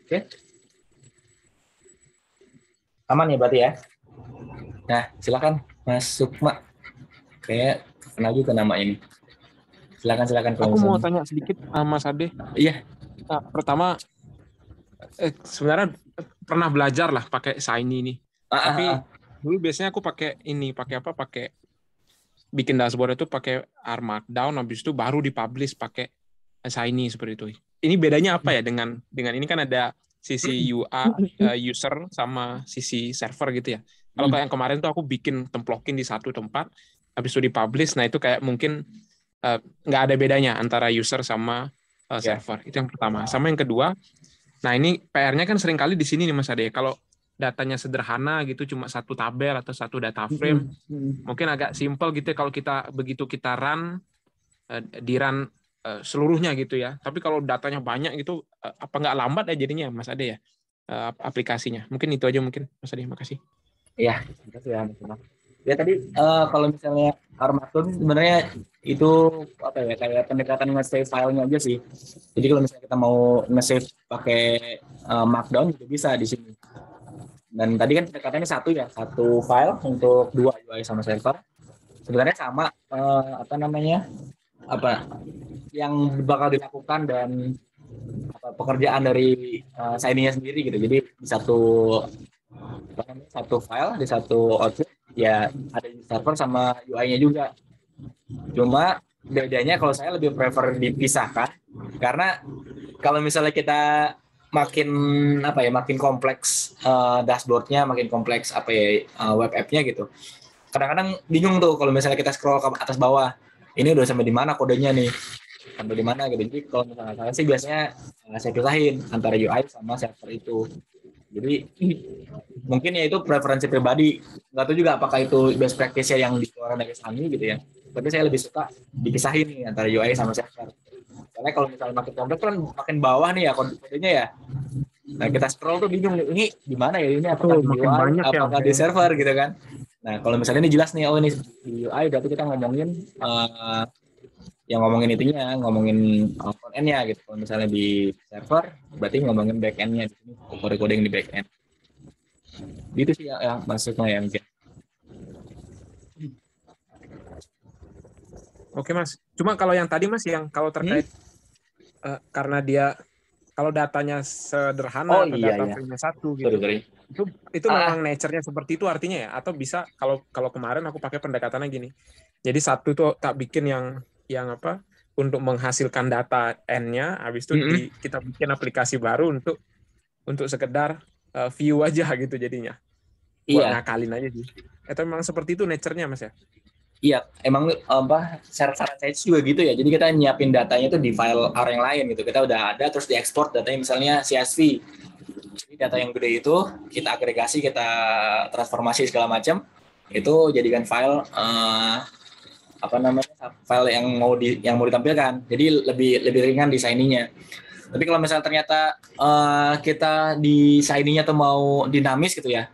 B: Oke. Aman ya berarti ya. Nah, silakan Mas Sukma. Kayak kenal juga nama ini. Silakan.
C: Aku mau tanya sedikit Mas Ade.
B: Iya.
C: Nah, pertama, sebenarnya pernah belajar lah pakai Shiny ini. Tapi dulu biasanya aku pakai bikin dashboard itu pakai R Markdown, habis itu baru dipublish pakai Shiny seperti itu. Ini bedanya apa ya dengan ini kan ada sisi user sama sisi server gitu ya. Kalau kayak yang kemarin tuh aku bikin templokin di satu tempat, habis itu dipublish, nah itu kayak mungkin nggak ada bedanya antara user sama server. Itu yang pertama. Sama yang kedua, nah ini PR-nya kan seringkali di sini nih Mas Ade. Kalau datanya sederhana gitu, cuma satu tabel atau satu data frame, mungkin agak simple gitu ya kalau begitu kita run, di run seluruhnya gitu ya. Tapi kalau datanya banyak gitu, apa nggak lambat ya jadinya Mas Ade ya, aplikasinya. Mungkin itu aja mungkin Mas Ade. Makasih.
B: Iya, makasih ya Mas Bambang. Ya tadi kalau misalnya Armageddon sebenarnya itu apa ya, kayak pendekatan nge-save filenya aja sih. Jadi kalau misalnya kita mau nge-save pakai Markdown juga bisa di sini. Dan tadi kan pendekatannya satu file untuk dua UI sama server. Sebenarnya sama apa yang bakal dilakukan dan pekerjaan dari signing-nya sendiri gitu. Jadi di satu file, di satu output ya ada di server sama UI-nya juga. Cuma bedanya kalau saya lebih prefer dipisahkan, karena kalau misalnya kita makin kompleks dashboardnya, makin kompleks web app-nya gitu. Kadang-kadang bingung tuh kalau misalnya kita scroll ke atas bawah. Ini udah sampai di mana kodenya nih? Sampai di mana gitu. Jadi kalau misalnya saya sih biasanya saya pisahin antara UI sama server itu. Jadi mungkin ya itu preferensi pribadi. Nggak tahu juga apakah itu best practice yang dikeluarkan dari Sami gitu ya. Tapi saya lebih suka dipisahin nih antara UI sama server. Karena kalau misalnya makin kompleks kan makin bawah nih ya kodenya ya. Nah kita scroll tuh bingung nih, ini di mana ya, ini apakah di UI, apakah di server gitu kan. Nah kalau misalnya ini jelas nih, oh ini di UI, berarti kita ngomongin yang ngomongin itunya, ngomongin front end-nya gitu. Kalau misalnya di server, berarti ngomongin back end-nya di sini, coding di back end. Gitu sih ya maksudnya ya mungkin.
C: Oke Mas. Cuma kalau yang tadi Mas, yang kalau terkait karena dia kalau datanya sederhana atau data frame-nya satu gitu.
B: Sorry.
C: Itu memang nature-nya seperti itu artinya ya? Atau bisa kalau kemarin aku pakai pendekatannya gini. Jadi satu tuh tak bikin yang apa untuk menghasilkan data N-nya, habis itu kita bikin aplikasi baru untuk sekedar view aja gitu jadinya. Buat ngakalin aja sih. Itu memang seperti itu nature-nya Mas ya?
B: Iya, emang saran saya juga gitu ya. Jadi kita nyiapin datanya itu di file R yang lain gitu. Kita udah ada terus diekspor datanya misalnya CSV. Jadi data yang gede itu kita agregasi, kita transformasi segala macam. Itu jadikan file file yang mau ditampilkan. Jadi lebih ringan desainnya. Tapi kalau misalnya ternyata kita desainnya tuh mau dinamis gitu ya.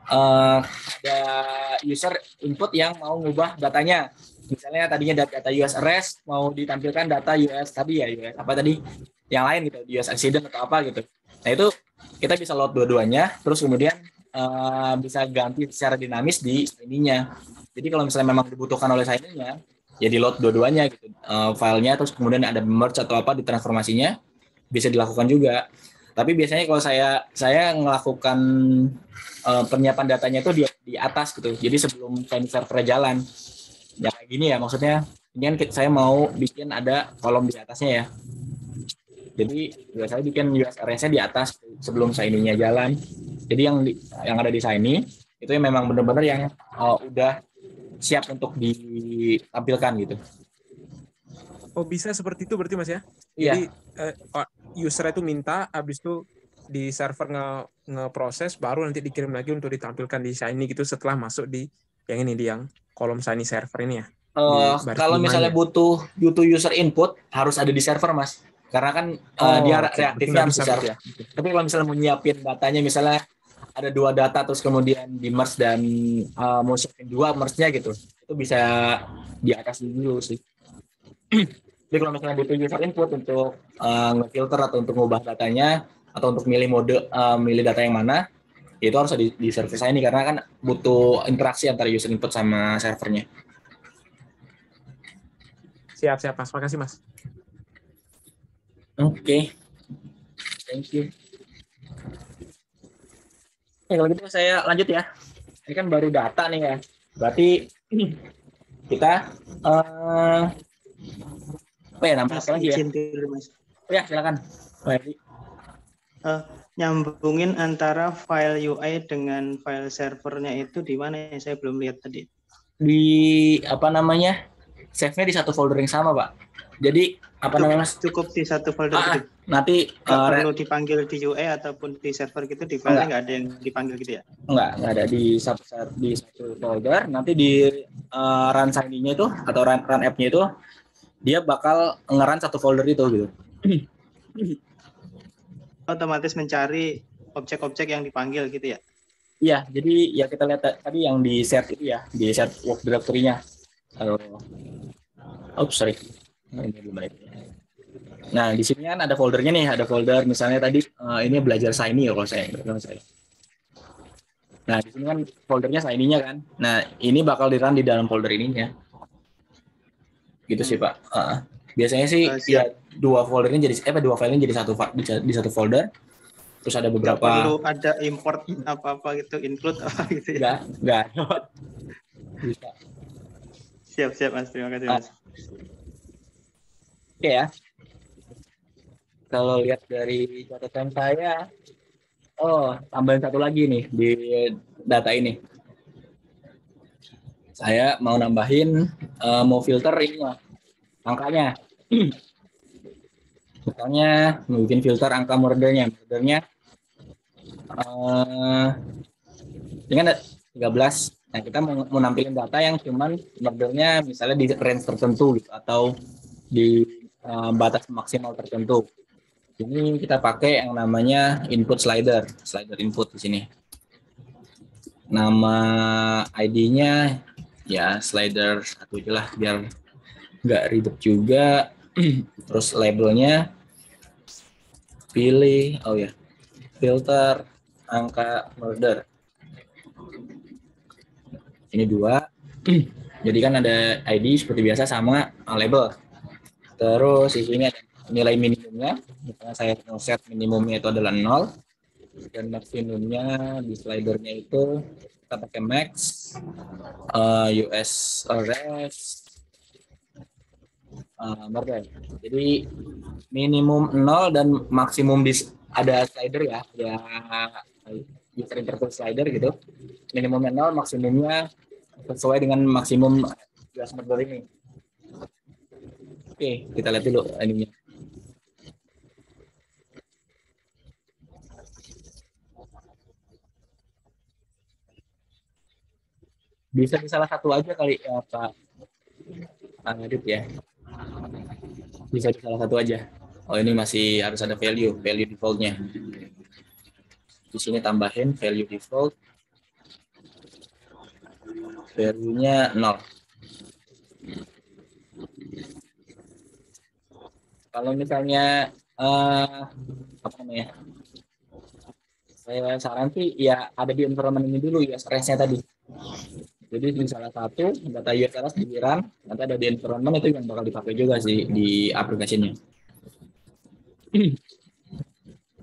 B: Ada user input yang mau ngubah datanya. Misalnya tadinya data US arrest mau ditampilkan data US yang lain gitu, US accident atau apa gitu. Nah itu kita bisa load dua-duanya, terus kemudian bisa ganti secara dinamis di ininya. Jadi kalau misalnya memang dibutuhkan oleh sign-nya, ya di load dua-duanya gitu, filenya, terus kemudian ada merge atau apa di transformasinya bisa dilakukan juga. Tapi biasanya kalau saya ngelakukan penyiapan datanya itu di atas gitu. Jadi sebelum server jalan. Ya kayak gini ya maksudnya. Ini kan saya mau bikin ada kolom di atasnya ya. Jadi saya bikin US arrest-nya di atas sebelum sign-nya jalan. Jadi yang ada di sign itu memang benar-benar yang udah siap untuk ditampilkan gitu.
C: Oh bisa seperti itu berarti Mas ya?
B: Iya.
C: Jadi user itu minta, habis itu di server ngeproses, baru nanti dikirim lagi untuk ditampilkan di Shiny gitu setelah masuk di yang kolom Shiny server ini ya.
B: Kalau misalnya butuh user input harus ada di server Mas, karena kan dia reaktifnya harus di server. Ya. Tapi kalau misalnya mau nyiapin datanya, misalnya ada 2 data terus kemudian di merge dan mau siapin 2 merge-nya gitu, itu bisa di atas dulu sih. Jadi kalau misalnya butuh user input untuk ngefilter atau untuk mengubah datanya atau untuk milih data yang mana, itu harus di server saya ini karena kan butuh interaksi antara user input sama servernya.
C: Siap Mas, makasih Mas.
B: Oke. Thank you. Kalau gitu saya lanjut ya. Ini kan baru data nih ya. Berarti kita nambah lagi ya?
D: Mas.
B: Ya, silakan.
D: Nyambungin antara file UI dengan file servernya itu di mana ya? Saya belum lihat tadi.
B: Di save-nya di satu folder yang sama, Pak. Jadi apa namanya Mas?
D: Cukup di satu folder
B: Ah,
D: gitu.
B: nanti
D: Nggak perlu dipanggil di UI ataupun di server gitu, di filenya nggak ada yang dipanggil gitu ya?
B: nggak ada di satu folder. Nanti di run sign-nya itu atau run app-nya itu dia bakal nge-run satu folder itu gitu.
D: Otomatis mencari objek-objek yang dipanggil gitu ya?
B: Iya, jadi ya kita lihat tadi yang di set itu ya, di set work directory-nya. Sorry. Nah, ini belum ada. Nah, di sini kan ada foldernya nih, ada folder misalnya tadi ini belajar Shiny ya kalau saya. Nah, di sini kan foldernya Shiny-nya kan. Nah, ini bakal di-run di dalam folder ininya. Gitu sih, Pak. Biasanya sih ya
D: Siap.
B: dua foldernya jadi dua filenya jadi di satu folder. Terus ada
D: Nggak
B: beberapa
D: perlu ada import apa-apa gitu, include apa gitu ya?
B: enggak. Bisa.
D: Siap, Mas. Terima kasih, Mas.
B: Oke ya. Kalau lihat dari catatan saya, tambahin satu lagi nih di data ini. Saya mau nambahin, mau filter ini angkanya. Misalnya bikin filter angka murdernya. Ini kan ada 13. Nah, kita mau nampilin data yang cuman murdernya misalnya di range tertentu gitu, atau di batas maksimal tertentu. Ini kita pakai yang namanya input slider input di sini. Nama ID-nya ya slider satu aja lah biar nggak ribet juga. Terus labelnya pilih filter angka murder. Ini 2. Jadi kan ada ID seperti biasa sama label. Terus di sini ada nilai minimumnya. Misalnya saya mau set minimumnya itu adalah 0 dan maksimumnya di slidernya itu kita pakai max, US arrest, murder. Jadi minimum 0 dan maksimum ada slider ya, user interface slider gitu. Minimumnya 0, maksimumnya sesuai dengan maksimum US murder ini. Oke, kita lihat dulu ininya. Bisa di salah satu aja kali ya Pak Adit ya. Bisa di salah satu aja. Oh, ini masih harus ada value default-nya. Di sini tambahin value default. Value-nya 0. Kalau misalnya apa namanya? Saya saran sih ya ada di environment ini dulu ya range-nya tadi. Jadi di salah satu data USRS di run, nanti ada di environment itu yang bakal dipakai juga sih di aplikasinya.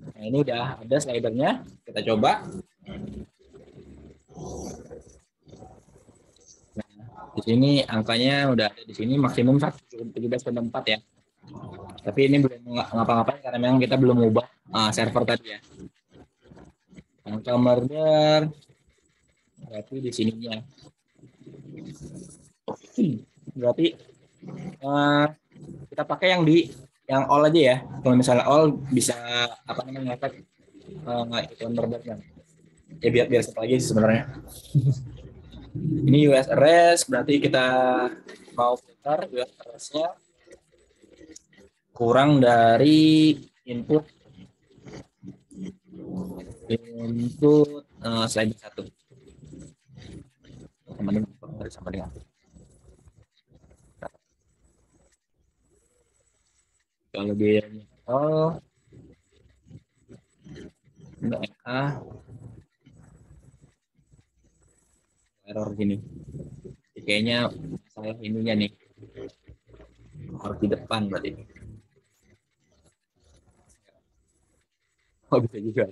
B: Nah, ini udah ada slidernya, kita coba. Nah, di sini angkanya udah ada di sini maksimum 17,4 ya. Tapi ini belum ngapa-ngapain karena memang kita belum ubah server tadi ya. Angka murder berarti di sininya. Berarti kita pakai yang all aja ya. Kalau misalnya all bisa apa namanya efek itu murdernya. Ya biar satu lagi sih sebenarnya. Ini US arrest berarti kita mau filter US arrest-nya kurang dari input slide 1 sama dengan kalau biayanya error gini kayaknya saya ininya nih harus di depan berarti. Bisa juga.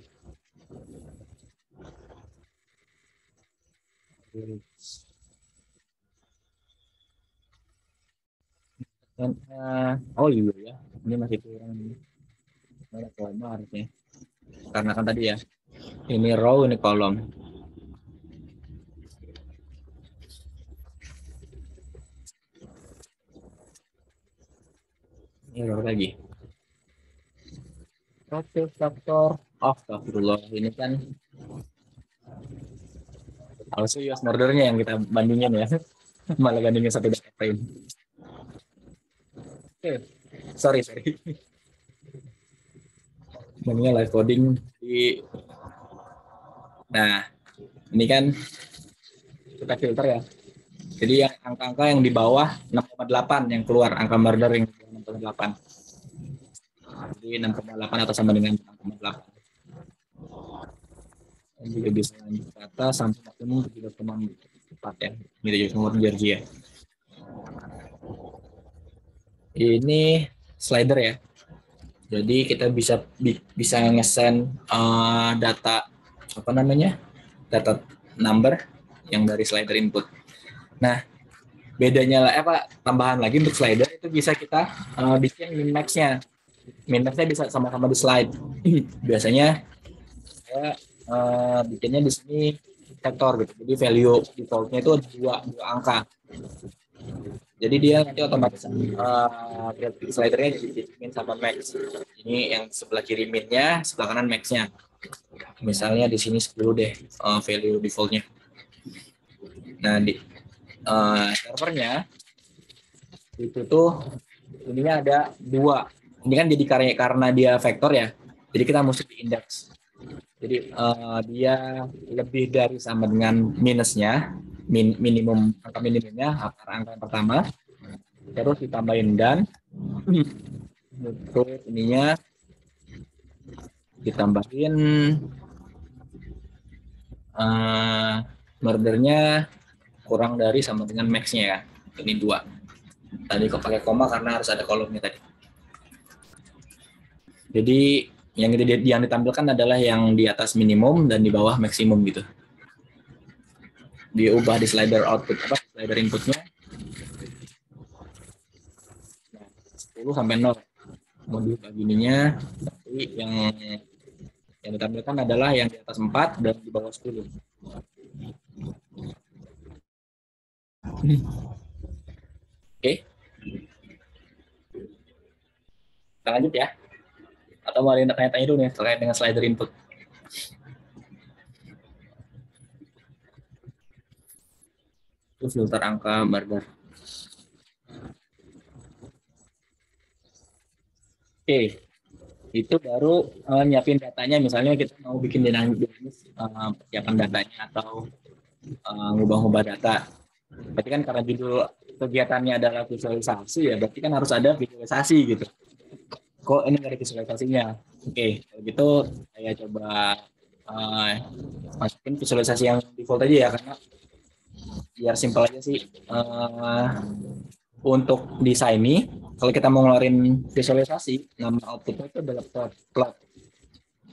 B: Dan, iya ya, ini masih kurang ada koma harusnya. Karena kan tadi ya, ini row ini kolom. Ini Error lagi. Oke, faktor. Oh, astagfirullah. Ini kan harusnya US murdernya yang kita bandingin ya. Malah bandingin satu data frame. Oke, sorry. Namanya live coding di. Nah, ini kan kita filter ya. Jadi yang angka-angka yang di bawah 6,8 yang keluar, angka murder yang 6,8. Jadi 6,8 atau sama dengan 6,8. Dan juga bisa lanjut ke atas sampai maksimum 3,4 ya. Ini juga nomor Georgia. Ini slider ya. Jadi kita bisa nge-send data apa namanya? Data number yang dari slider input. Nah, bedanya tambahan lagi untuk slider itu bisa kita bikin min-max-nya. Min-max-nya bisa sama-sama di slide. Biasanya saya bikinnya di sini vektor gitu. Jadi value default-nya itu dua angka. Jadi dia nanti otomatis slidernya jadi min sama max. Ini yang sebelah kiri min-nya, sebelah kanan max-nya. Misalnya di sini 10 deh value default-nya. Nah, di servernya itu tuh ininya ada 2. Ini kan jadi karena dia vektor ya. Jadi kita mesti diindeks. Jadi dia lebih dari sama dengan minusnya, minimum angka minimumnya angka yang pertama, terus ditambahin dan untuk ininya ditambahin murdernya kurang dari sama dengan max-nya ya. Ini 2. Tadi kok pakai koma karena harus ada kolomnya tadi. Jadi yang ditampilkan adalah yang di atas minimum dan di bawah maksimum gitu. Diubah di slider output slider inputnya 10 sampai 0. Mau diubah gininya, tapi yang ditampilkan adalah yang di atas 4 dan di bawah 10. Oke. Kita lanjut ya. Atau mau ada yang tanya-tanya dulu nih terkait dengan slider input. Itu filter angka murder. Oke, itu baru nyiapin datanya. Misalnya kita mau bikin dinamis persiapan datanya atau ngubah-ngubah data. Berarti kan karena judul kegiatannya adalah visualisasi ya, berarti kan harus ada visualisasi gitu. Kok ini nggak ada visualisasinya? Oke, kalau gitu saya coba masukin visualisasi yang default aja ya, karena biar simpel aja sih. Untuk desain ini, kalau kita mau ngeluarin visualisasi, nama outputnya itu adalah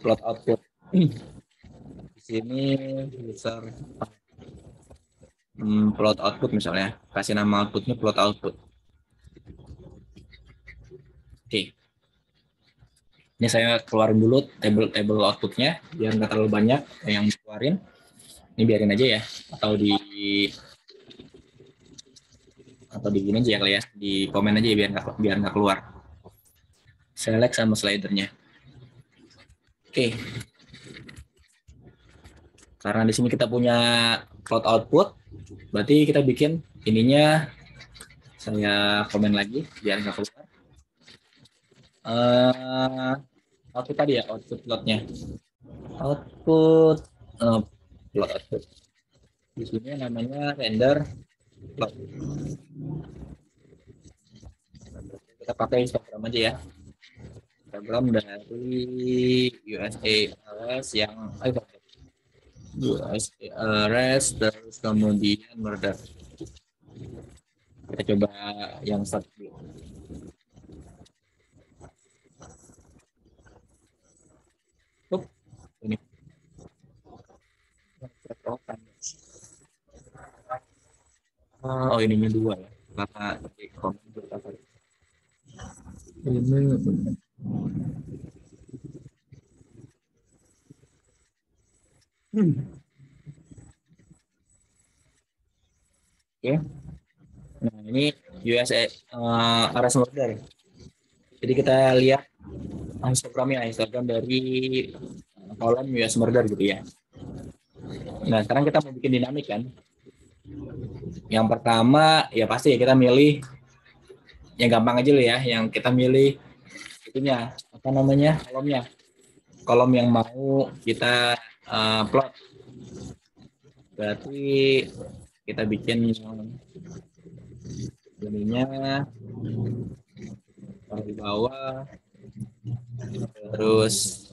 B: plot output. Di sini user plot output misalnya, kasih nama outputnya plot output. Oke. Ini saya keluarin dulu table outputnya biar nggak terlalu banyak yang dikeluarin. Ini biarin aja ya, atau di gini aja ya kali ya, di komen aja ya biar nggak keluar. Select sama slidernya. Oke. Karena di sini kita punya plot output, berarti kita bikin ininya, saya komen lagi biar nggak keluar. Output tadi ya, output plotnya. Output plot output. Di sini namanya render plot. Kita pakai Instagram aja ya. Instagram dari USARS yang USARS terus kemudian murder. Kita coba yang satu dulu. Ini. Oh, ininya 2 ya. Karena ini Oke. Nah, ini USA RS murder. Jadi kita lihat histogram dari kolom US Murder gitu ya. Nah, sekarang kita mau bikin dinamik kan. Yang pertama ya pasti ya kita milih yang gampang aja loh ya, yang kita milih itunya apa namanya, kolom yang mau kita plot. Berarti kita bikin ininya di bawah, terus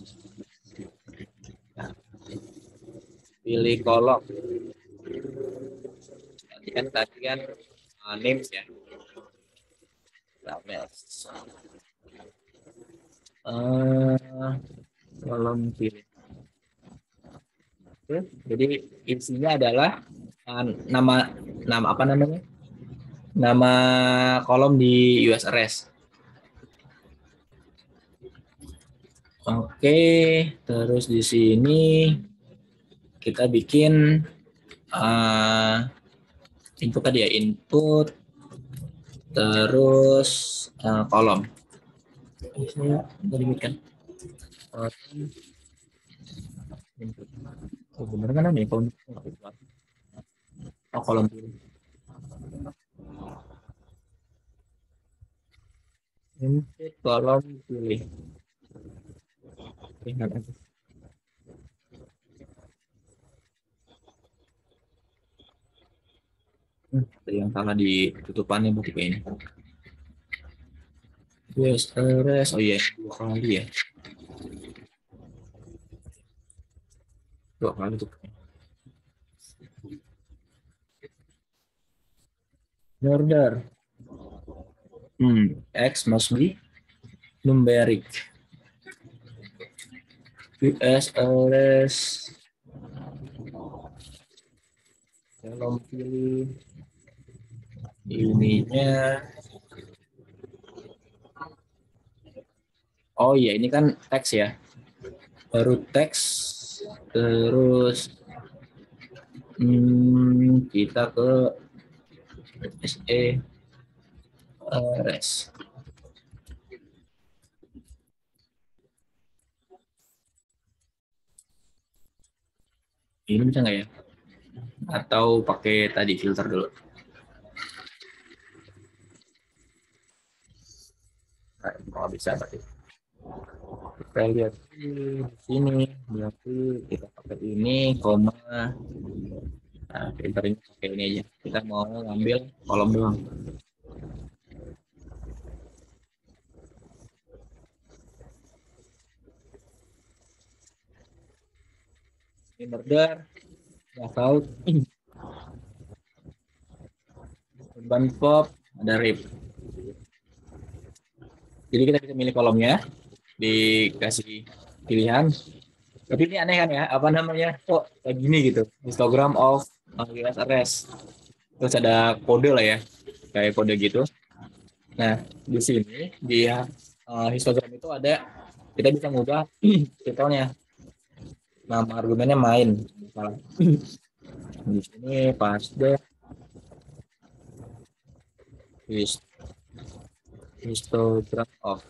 B: pilih kolom. Tadi kan names ya. Kolom pilih. Oke, jadi isinya adalah nama apa namanya? Nama kolom di US arrest. Oke, terus di sini kita bikin input tadi ya, input terus kolom. Saya limitkan. Oh, bener kan nih kolom. Oh, kolom pilih. Input kolom pilih. Ingat aja. Ada yang salah di tutupannya berarti kayaknya. Yes, oh iya, 2 kali ya. 2 kali tuh. Order. X must be numeric. USRS. Kalau pilih ininya. Oh iya, ini kan teks ya. Baru teks, terus kita ke SERS. Ini bisa nggak ya? Atau pakai tadi filter dulu? Nah, bisa berarti. Kita lihat di sini, berarti kita pakai ini, koma. Nah, filternya pakai ini aja. Kita mau ngambil kolom doang. Ini murder, knockout, ban pop, ada rip. Jadi kita bisa milih kolomnya, dikasih pilihan. Tapi ini aneh kan ya, apa namanya? Kok kayak gini gitu, histogram of US arrest. Terus ada kode lah ya, kayak kode gitu. Nah, di sini di histogram itu ada, kita bisa ngubah titelnya. Nama argumennya main. Misalnya. Di sini pas deh histogram of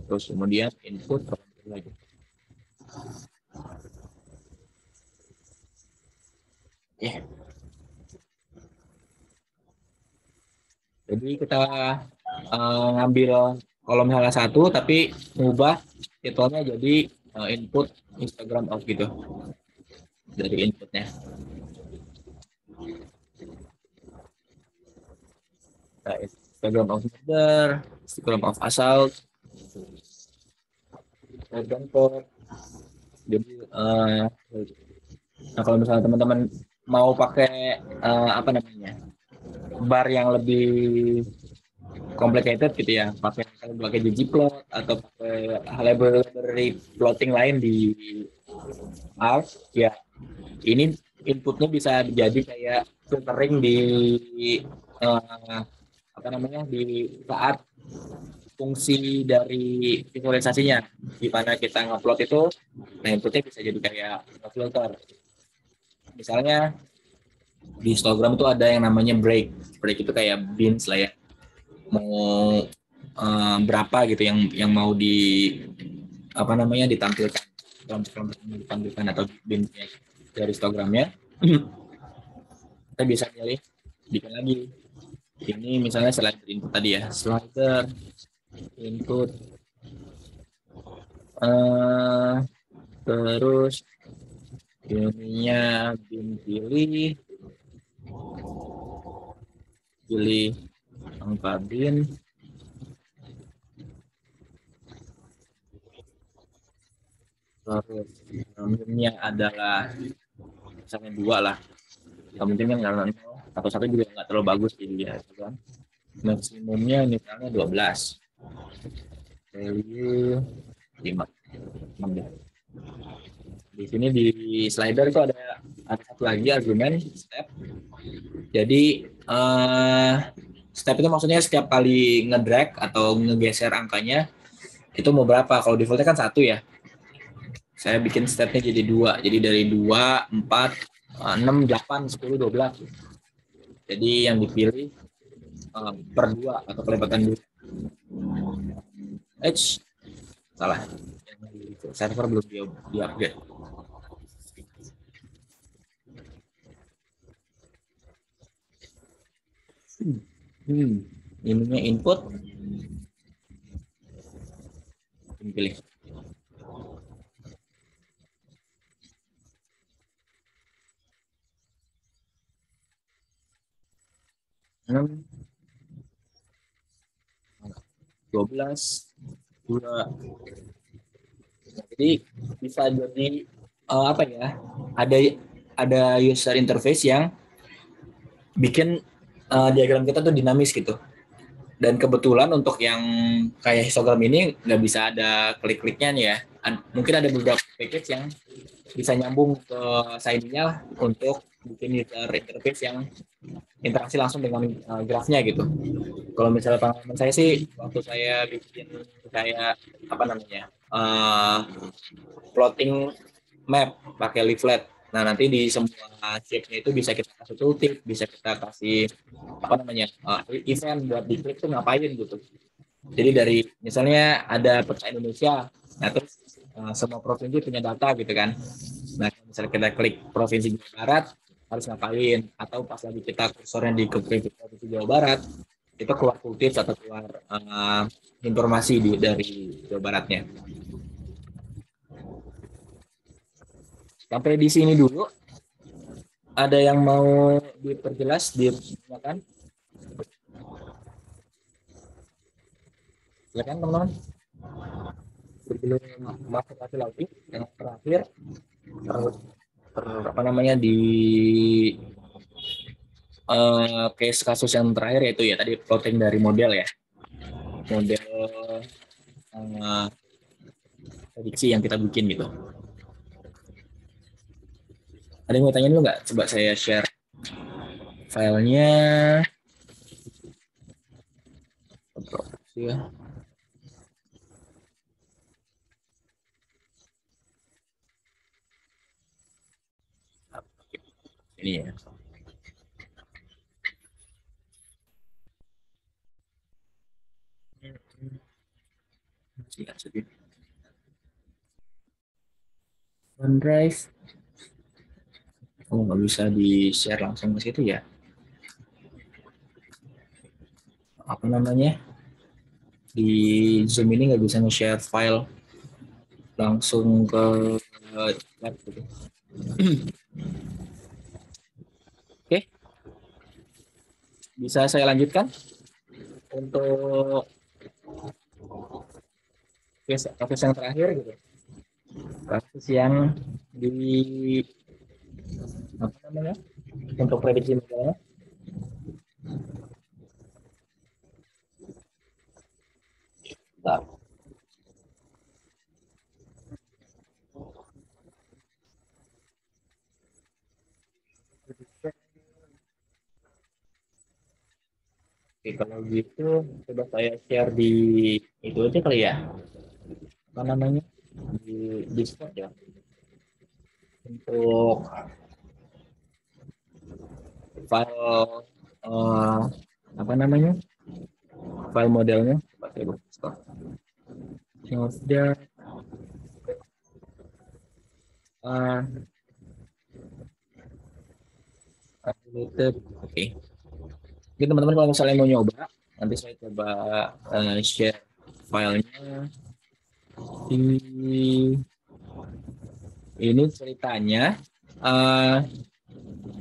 B: terus kemudian input lagi. Jadi kita ngambil kolom salah satu tapi mengubah titelnya jadi input Instagram of gitu dari inputnya. Nah, Instagram of murder, Instagram of assault, jadi nah kalau misalnya teman-teman mau pakai apa namanya bar yang lebih complicated gitu ya, pakai ggplot atau pakai library plotting lain di R ya, ini inputnya bisa jadi kayak filtering di apa namanya di saat fungsi dari visualisasinya, di mana kita ngupload itu, nah inputnya bisa jadi kayak filter. Misalnya di histogram itu ada yang namanya break itu kayak bins lah ya. mau berapa gitu yang mau ditampilkan, kelompok-kelompok yang ditampilkan atau binnya dari histogramnya. Kita bisa pilih bikin lagi. Ini misalnya slider input tadi ya, slider input, terus ininya bin pilih angka bin, terus binnya adalah misalnya 2 lah, mungkin yang nggak atau 1 juga nggak terlalu bagus jadi ya kan. Maksimumnya misalnya 12, value 5. Di sini di slider itu ada satu lagi argumen step. Jadi step itu maksudnya setiap kali ngedrag atau ngegeser angkanya itu mau berapa. Kalau defaultnya kan 1 ya. Saya bikin stepnya jadi 2. Jadi dari 2, 4, 6, 8, 10, 12. Jadi yang dipilih per 2 atau kelipatan 2. Salah. Server belum di-upgrade. Ininya input. Pilih. Enam, 12, 2. Jadi bisa jadi apa ya? Ada user interface yang bikin diagram kita tuh dinamis gitu. Dan kebetulan untuk yang kayak histogram ini nggak bisa ada klik-kliknya nih ya. Mungkin ada beberapa package yang bisa nyambung ke side-nya untuk bikin user interface yang interaksi langsung dengan grafnya gitu. Kalau misalnya pengalaman saya sih, waktu saya bikin kayak plotting map pakai leaflet. Nah, nanti di semua shape-nya itu bisa kita kasih tooltip, bisa kita kasih event buat diklik tuh ngapain gitu. Jadi dari misalnya ada peta Indonesia, nah terus semua provinsi punya data gitu kan. Nah, misalnya kita klik provinsi Jawa Barat harus ngapain, atau pas lagi kita kursornya di provinsi Jawa Barat, itu keluar tooltips atau keluar informasi dari Jawa Baratnya. Sampai di sini dulu. Ada yang mau diperjelas, ditanyakan? Silakan teman-teman. Sebelum masuk lagi yang terakhir, di case kasus yang terakhir yaitu ya tadi plotting dari model ya, model prediksi yang kita bikin gitu. Ada yang mau tanya dulu nggak? Coba saya share filenya. Ya. Ini ya. OneDrive. Oh, nggak bisa di-share langsung ke situ ya. Apa namanya? Di Zoom ini nggak bisa nge-share file langsung ke lab gitu. Oke. Bisa saya lanjutkan untuk kasus yang terakhir gitu. Kasus yang di apa namanya? Untuk prediksi modelnya. Bentar. Oke, kalau gitu coba saya share di itu aja kali ya. Apa namanya? Di Discord ya. Untuk file apa namanya? file modelnya. Coba saya buka store. Model. Related. Oke. Jadi teman-teman kalau misalnya mau nyoba, nanti saya coba share filenya. Ini ceritanya,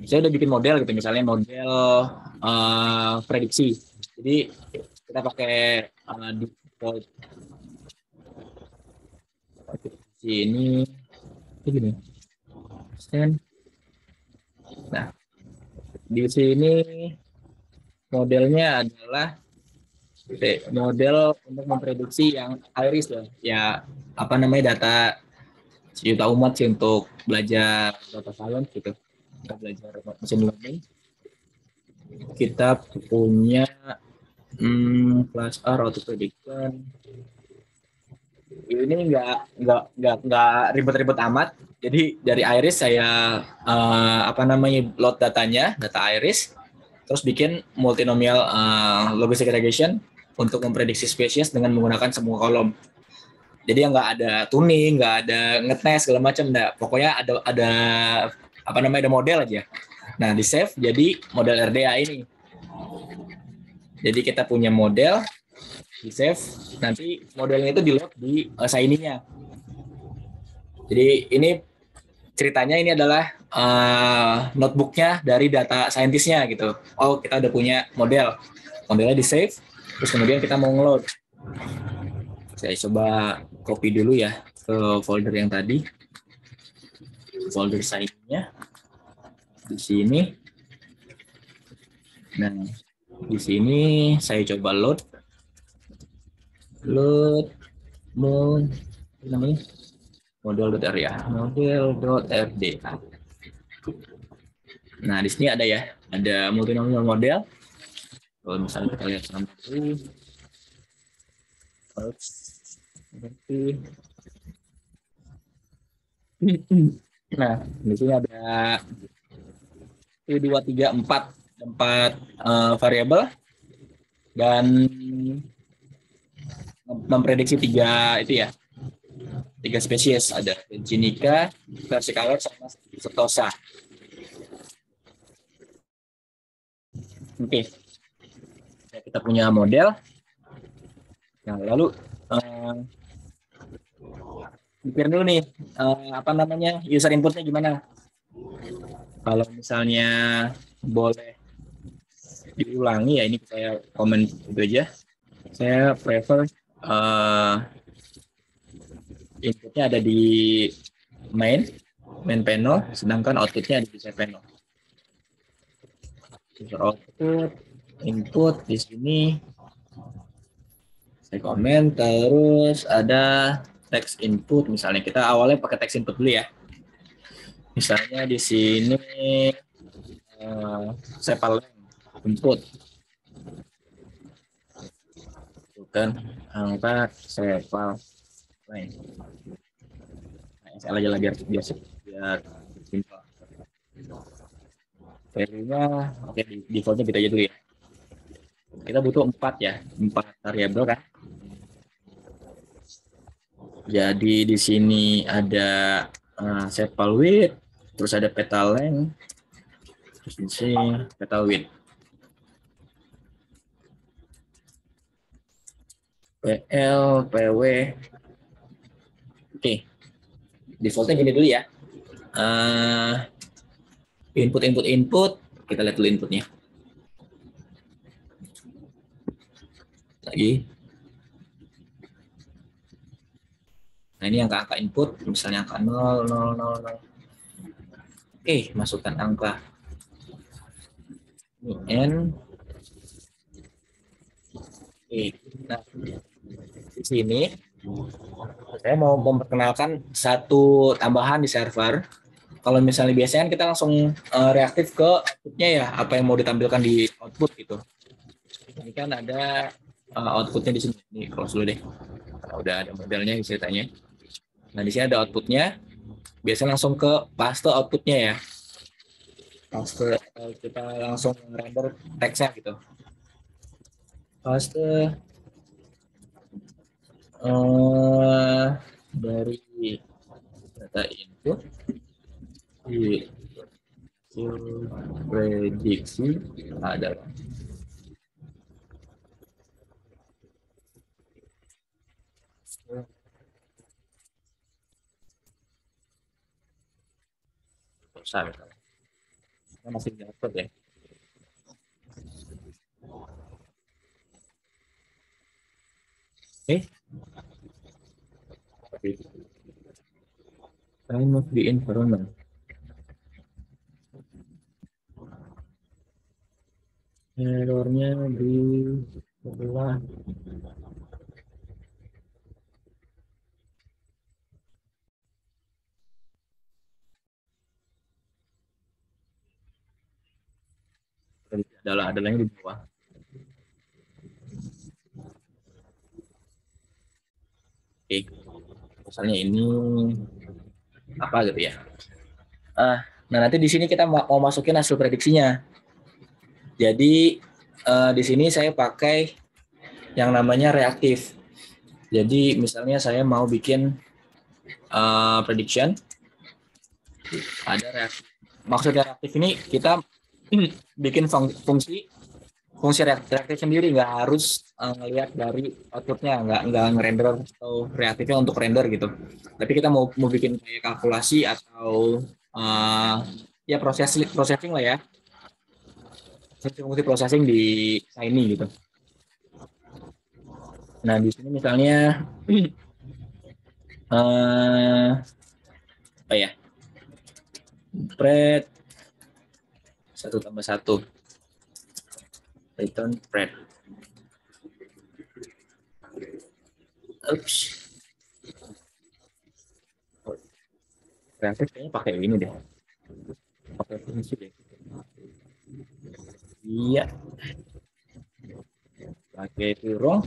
B: saya udah bikin model gitu, misalnya model prediksi. Jadi kita pakai default ini gini. Nah, di sini modelnya adalah model untuk memprediksi yang high risk ya, apa namanya, data sejuta umat sih untuk belajar data science gitu, kita belajar machine learning. Kita punya class R auto prediction. Ini nggak ribet-ribet amat. Jadi dari Iris saya load datanya, data Iris, terus bikin multinomial logistic regression untuk memprediksi spesies dengan menggunakan semua kolom. Jadi nggak ada tuning, nggak ada ngetes segala macam, pokoknya ada model aja. Nah, di save jadi model RDA ini. Jadi kita punya model, di save, nanti modelnya itu di load di Shiny-nya. Jadi ini ceritanya ini adalah notebooknya dari data scientist-nya gitu. Oh, kita udah punya modelnya di save, terus kemudian kita mau nge-load. Saya coba copy dulu ya ke folder yang tadi, folder Shiny-nya di sini. Nah, di sini saya coba load model.rda. Nah, di sini ada multinomial model. Kalau misalnya kita lihat sampai nah, di sini ada 1, 2, 3, 4 variabel dan memprediksi 3 spesies, ada Ginica, versicolor, sama Setosa. Oke. Kita punya model. Nah, lalu pikir dulu nih, user inputnya gimana? Kalau misalnya boleh diulangi ya, ini saya komen itu aja. Saya prefer inputnya ada di main panel, sedangkan outputnya ada di save panel. User output, input di sini saya komen, terus ada text input. Misalnya kita awalnya pakai text input dulu ya. Misalnya di sini sepal input, bukan angka sepal lain. Saya aja biar simpel. Value-nya oke, defaultnya kita aja dulu ya. Kita butuh 4 variabel kan. Jadi di sini ada sepal width, terus ada petal length, terus di sini petal width. PL, PW. Oke. Defaultnya gini dulu ya. Input. Kita lihat dulu inputnya. Lagi. Nah, ini angka-angka input, misalnya angka 0, 0, 0, 0. Oke, masukkan angka. Ini N. Oke, nah, di sini saya mau memperkenalkan satu tambahan di server. Kalau misalnya biasanya kita langsung reaktif ke outputnya ya, apa yang mau ditampilkan di output gitu. Ini kan ada outputnya di sini. Ini close dulu deh. Udah ada modelnya ceritanya. Nah, di sini ada outputnya. Biasanya langsung ke paste outputnya ya. Paste, kita langsung render teksnya gitu. paste dari data input di hasil prediksi adalah besar misalnya. Kita masih dapat ya. Time of the environment. Errornya di sebelah adalah yang di bawah. Oke, misalnya ini apa gitu ya. Nah nanti di sini kita mau masukin hasil prediksinya. Jadi di sini saya pakai yang namanya reaktif. Jadi misalnya saya mau bikin prediction, ada reaktif. Maksudnya reaktif ini kita bikin fungsi reaktif sendiri, nggak harus ngelihat dari outputnya, nggak ngerender atau reaktifnya untuk render gitu. Tapi kita mau bikin kayak kalkulasi atau ya processing lah ya, fungsi processing di Shiny gitu. Nah di sini misalnya apa ya, spread 1+1 return spread. Oops. Reaktif kayaknya pakai ini deh. Pakai fungsi deh. Iya. Pakai zero.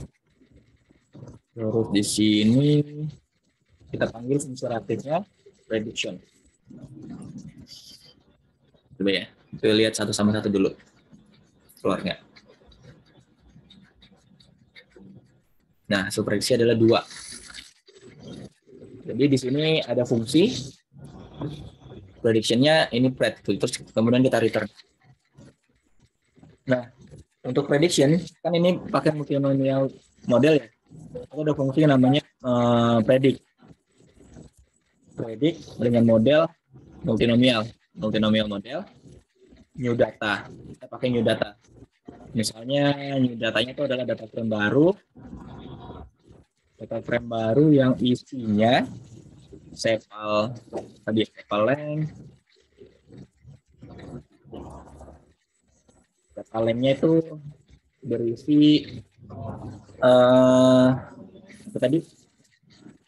B: Terus di sini kita panggil fungsi reaktifnya prediction. Coba ya. Kita lihat 1+1 dulu. Keluar nggak? Nah, hasil prediksi adalah 2. Jadi di sini ada fungsi prediction-nya ini pred, terus kemudian kita return. Nah, untuk prediction kan ini pakai multinomial model ya. Ada fungsi namanya predict. Predict dengan model multinomial model new data. Kita pakai new data. Misalnya new datanya itu adalah data frame baru yang isinya sepal length. Sepal length-nya itu berisi apa tadi?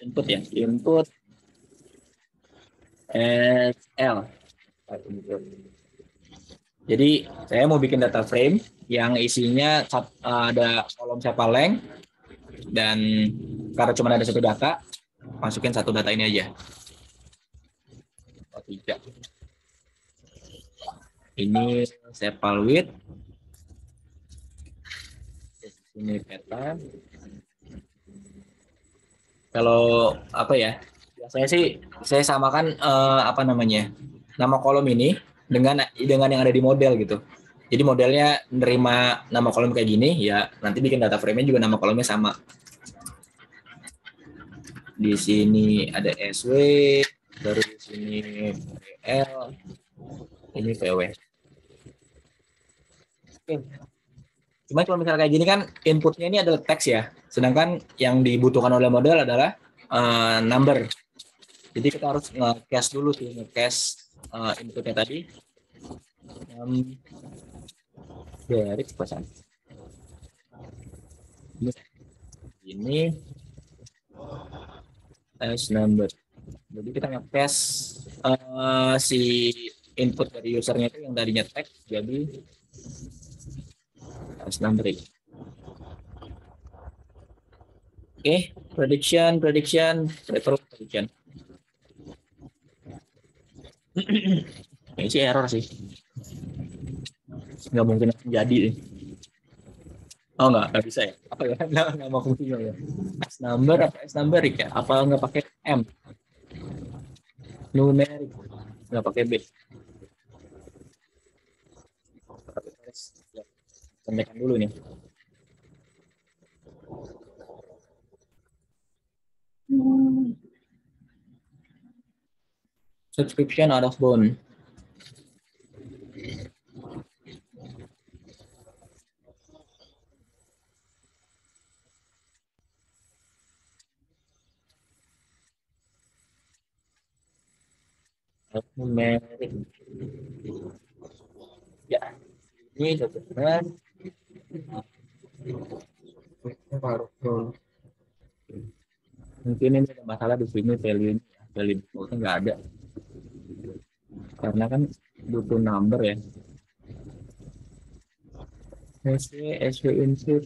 B: Input ya, input SL. Jadi saya mau bikin data frame yang isinya ada kolom sepal length, dan karena cuma ada satu data, masukin satu data ini aja. Oh, 3. Ini sepal width. Ini peta. Kalau apa ya? Biasanya sih saya samakan apa namanya? Nama kolom ini dengan yang ada di model gitu. Jadi modelnya nerima nama kolom kayak gini, ya nanti bikin data frame-nya juga nama kolomnya sama. Di sini ada SW, baru di sini PL, ini VW. Oke. Cuma kalau misalnya kayak gini kan inputnya ini adalah teks ya, sedangkan yang dibutuhkan oleh model adalah number. Jadi kita harus nge-cache dulu sih, nge-cache inputnya tadi. Dari pesan. Ini as number. Jadi kita nge-cache si input dari usernya itu yang tadinya teks jadi as number. Oke, prediction. Ini sih error sih. Nggak mungkin jadi. Oh nggak bisa ya? Apa ya? Nggak mau bingung ya. S number apa S numeric ya? Apa nggak pakai M? Numeric nggak pakai B. Ya, contekan dulu nih. Subscription out of bound. Numeric. Ya, ini sebenarnya mungkin ini ada masalah di sini value defaultnya nggak ada karena kan butuh number ya. SW input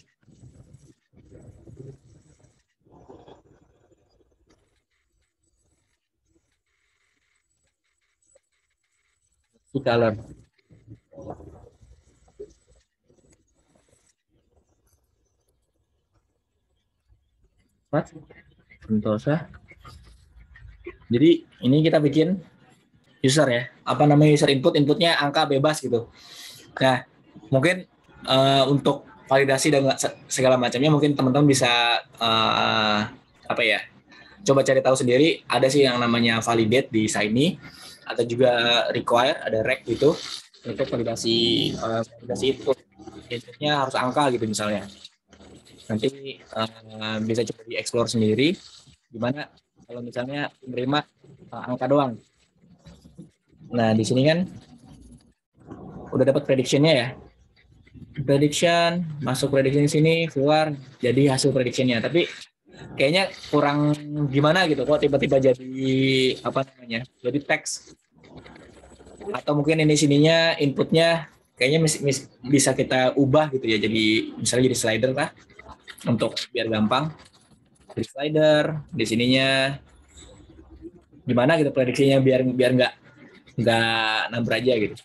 B: color. What? Sentosa. Jadi ini kita bikin user ya. Apa namanya user input? Inputnya angka bebas gitu. Nah, mungkin untuk validasi dan segala macamnya mungkin teman-teman bisa apa ya? Coba cari tahu sendiri. Ada sih yang namanya validate di Shiny atau juga require ada rec gitu untuk validasi input. Inputnya harus angka gitu misalnya. Nanti bisa coba dieksplor sendiri gimana kalau misalnya menerima angka doang. Nah, di sini kan udah dapat prediction-nya ya. Prediction, masuk prediction sini, keluar jadi hasil prediction-nya. Tapi kayaknya kurang gimana gitu kok tiba-tiba jadi apa namanya? Jadi teks. Atau mungkin ini sininya inputnya kayaknya bisa kita ubah gitu ya. Jadi misalnya jadi slider lah untuk biar gampang. Jadi slider, di sininya gimana gitu prediksinya biar nggak nambah aja gitu.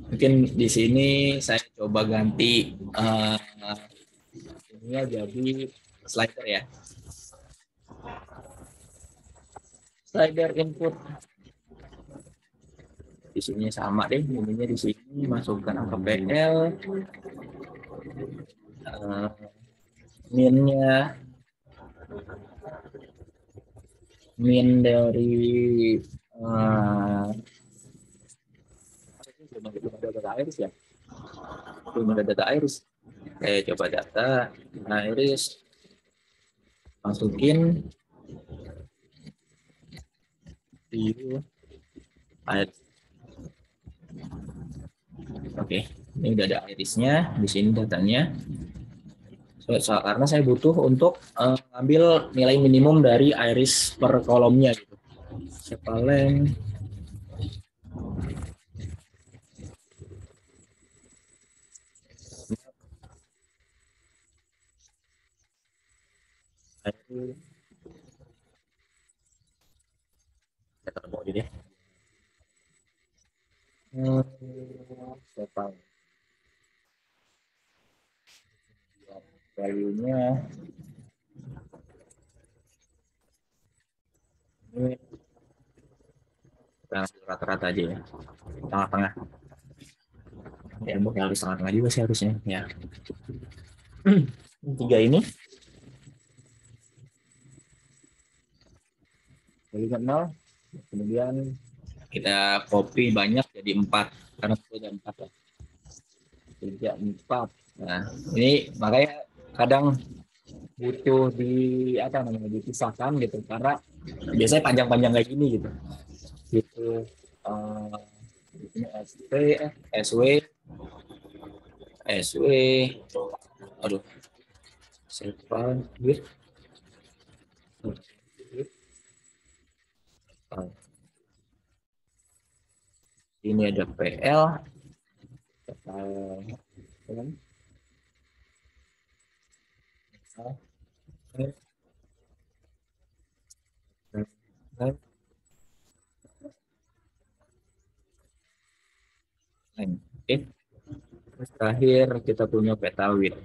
B: Mungkin di sini saya coba ganti ini jadi slider ya. Slider input di sini sama deh, ininya di sini masukkan angka PL, minnya min dari belum ada data iris ya, belum ada data iris. Coba data iris masukin view iris. Oke, ini udah ada irisnya di sini datanya. Karena saya butuh untuk ambil nilai minimum dari iris per kolomnya gitu. Sepalen kita taruh aja deh. Sepalen value-nya ini rata-rata aja ya, tengah-tengah ya, mungkin harus tengah-tengah juga sih harusnya ya. Tiga ini dari 0, kemudian kita copy banyak jadi 4 karena itu ada 4 ya. 3, 4. Nah, ini makanya kadang butuh apa namanya dipisahkan gitu karena biasanya panjang-panjang kayak gini gitu. Gitu. Ini SW, aduh, ini ada PL, Oke. Terus terakhir kita punya peta width.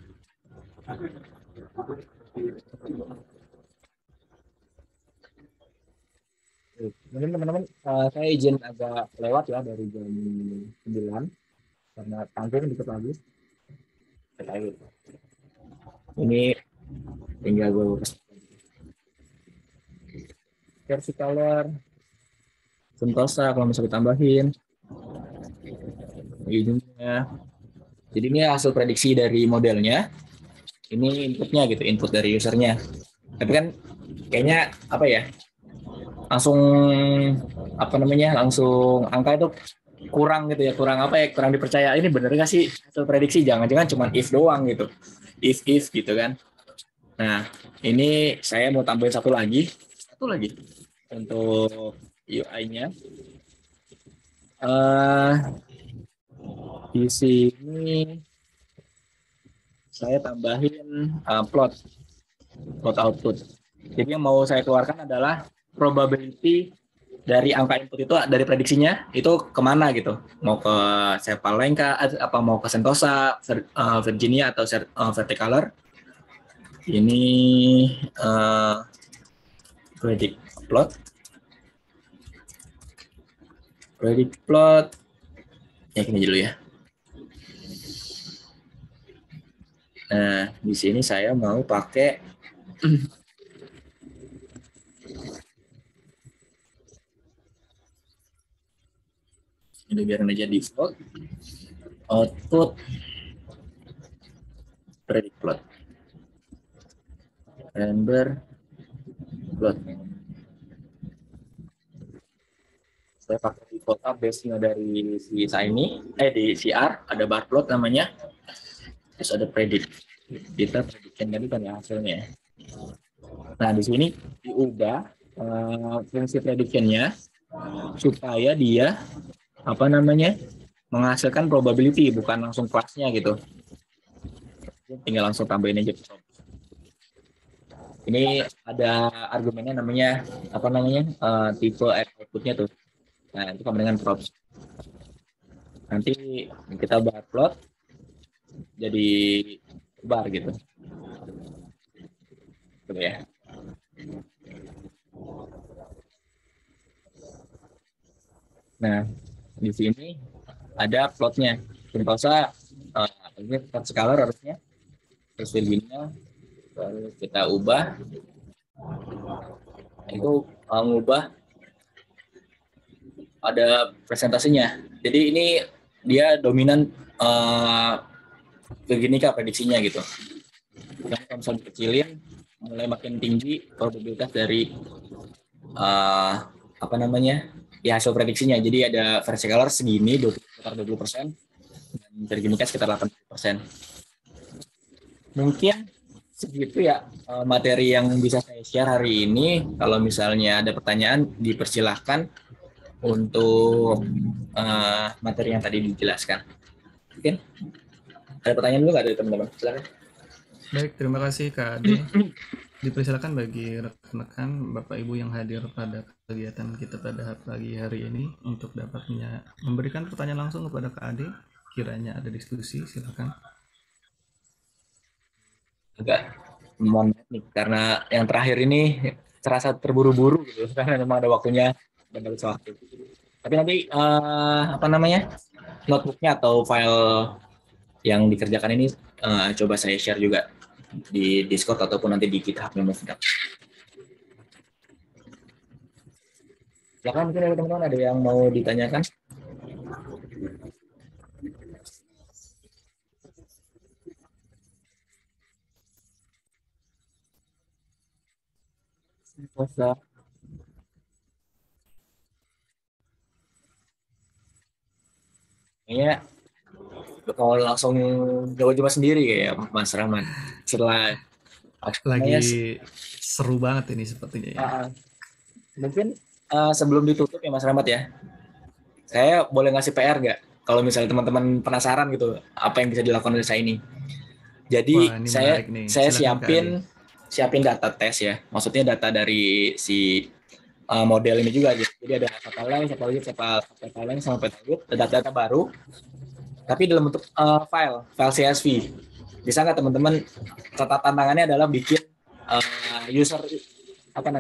B: Mungkin teman-teman, saya izin agak lewat ya dari jam 9 karena tanggung dikit lagi. Ini tinggal gue verticaler, sentosa kalau misalnya ditambahin ujungnya. Jadi ini hasil prediksi dari modelnya. Ini inputnya gitu, input dari usernya. Tapi kan kayaknya apa ya? Langsung langsung angka itu kurang gitu ya, kurang dipercaya. Ini bener nggak sih hasil prediksi? Jangan-jangan cuma if doang gitu, if gitu kan. Nah ini saya mau tambahin satu lagi untuk UI-nya. Di sini saya tambahin plot output. Jadi yang mau saya keluarkan adalah probability dari angka input itu, dari prediksinya itu kemana gitu, mau ke Cephalengka apa mau ke Sentosa, Virginia atau Verticaler. Ini predict plot ya, ini dulu ya. Nah di sini saya mau pakai ini biar aja default output predict plot render plot. Saya pakai default base-nya dari si Shiny, di CR ada bar plot namanya, terus ada predict, kita prediction tadi kan ya hasilnya. Nah di sini diubah fungsi prediction-nya supaya dia menghasilkan probability, bukan langsung kelasnya gitu. Tinggal langsung tambahin aja. Ini ada argumennya namanya tipe outputnya tuh. Nah itu sama dengan props. Nanti kita bar plot jadi bar gitu. Gitu ya. Nah di sini ada plotnya. Sentosa ini scalar harusnya, terus Virginia kita ubah itu mengubah ada presentasinya. Jadi ini dia dominan Virginia prediksinya gitu. Kalau misalnya dikecilin mulai makin tinggi probabilitas dari ya hasil prediksinya. Jadi ada Verticaler segini sekitar 20%, dan Virginia sekitar 80%. Mungkin segitu ya materi yang bisa saya share hari ini. Kalau misalnya ada pertanyaan dipersilahkan untuk materi yang tadi dijelaskan. Mungkin ada pertanyaan dulu nggak dari teman-teman? Silakan.
A: Baik, terima kasih Kak Ade. Dipersilakan bagi rekan-rekan Bapak Ibu yang hadir pada kegiatan kita pada pagi hari ini untuk dapat memberikan pertanyaan langsung kepada Kak Ade. Kiranya ada diskusi, silakan.
B: Agak mohon maaf nih karena yang terakhir ini terasa terburu-buru gitu karena memang ada waktunya dan harus waktu. Tapi nanti notebooknya atau file yang dikerjakan ini coba saya share juga di Discord ataupun nanti di GitHub-nya Movegap. Silakan, mungkin ada teman-teman ada yang mau ditanyakan. Masa kayaknya kalau langsung coba sendiri kayak Mas Rahman setelah
A: lagi seru banget ini sepertinya ya.
B: Mungkin sebelum ditutup ya Mas Rahmat ya, saya boleh ngasih PR nggak kalau misalnya teman-teman penasaran gitu apa yang bisa dilakukan oleh saya ini. Jadi saya siapin data tes ya, maksudnya data dari si model ini juga. Jadi ada Cephalengka sama Petagoet, data-data baru, tapi dalam bentuk file CSV. bisa nggak teman-teman, catatan tangannya adalah bikin user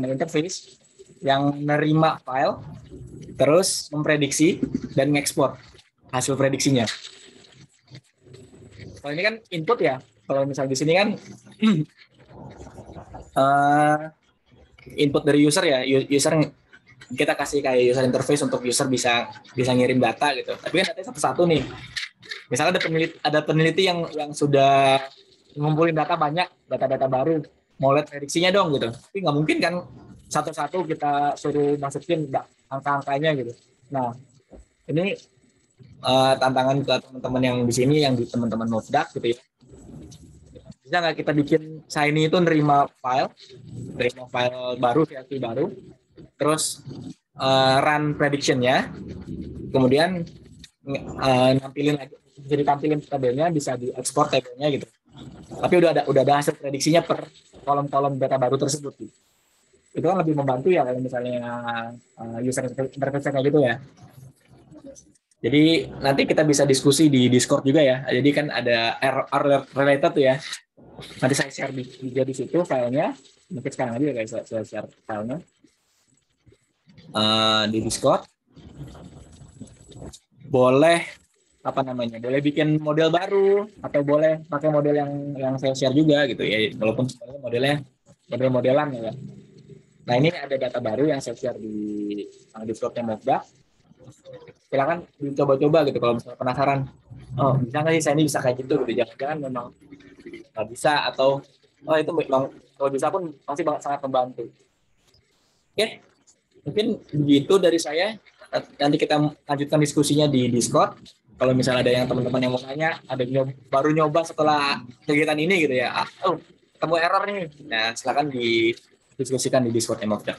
B: interface yang nerima file, terus memprediksi dan ngekspor hasil prediksinya. Kalau ini kan input ya, kalau misalnya di sini kan input dari user ya, user kita kasih kayak user interface untuk user bisa ngirim data gitu. Tapi kan datanya satu-satu nih. Misalnya ada peneliti yang sudah ngumpulin data banyak, data-data baru, mau lihat prediksinya dong gitu. Tapi nggak mungkin kan satu-satu kita suruh masukin angka-angkanya gitu. Nah, ini tantangan ke teman-teman yang di sini, yang di teman-teman Movdak gitu ya. Bisa nggak kita bikin Shiny itu nerima file baru, VLC baru, terus run prediction-nya, kemudian nampilin lagi, bisa ditampilin tabelnya, bisa diekspor tabelnya gitu. Tapi udah ada hasil prediksinya per kolom-kolom data baru tersebut gitu. Itu kan lebih membantu ya kalau misalnya user interface kayak gitu ya. Jadi nanti kita bisa diskusi di Discord juga ya. Jadi kan ada error related tuh ya. Nanti saya share di situ filenya. Mungkin sekarang aja guys, saya share filenya di Discord. Boleh boleh bikin model baru atau boleh pakai model yang saya share juga gitu ya, walaupun modelnya model-modelan ya. Nah, ini ada data baru yang saya share di Discord-nya Movdak. Silakan dicoba-coba gitu kalau misalnya penasaran. Oh, bisa nggak sih saya ini bisa kayak gitu gitu. Jangan-jangan memang nggak bisa, atau itu memang kalau bisa pun pasti sangat membantu. Oke, mungkin begitu dari saya. Nanti kita lanjutkan diskusinya di Discord. Kalau misalnya ada yang teman-teman yang mau tanya, ada baru nyoba setelah kegiatan ini gitu ya, ketemu error nih, nah silakan didiskusikan di Discord Movdak.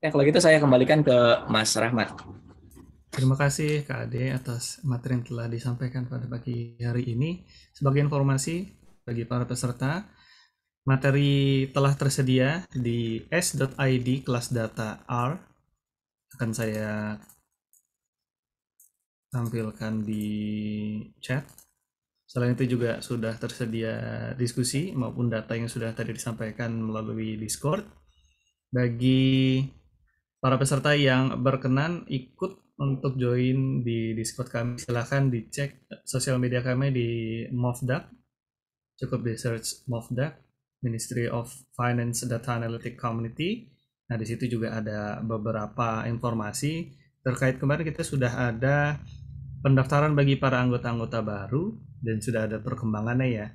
B: Oke, kalau gitu saya kembalikan ke Mas Rahmat.
A: Terima kasih Kak Ade atas materi yang telah disampaikan pada pagi hari ini. Sebagai informasi bagi para peserta, materi telah tersedia di s.id kelas data R. Akan saya tampilkan di chat. Selain itu juga sudah tersedia diskusi maupun data yang sudah tadi disampaikan melalui Discord. Bagi para peserta yang berkenan ikut untuk join di Discord kami, silahkan dicek sosial media kami di Movdak. Cukup di search Movdak, Ministry of Finance Data Analytic Community. Nah, di situ juga ada beberapa informasi terkait kemarin kita sudah ada pendaftaran bagi para anggota-anggota baru dan sudah ada perkembangannya ya,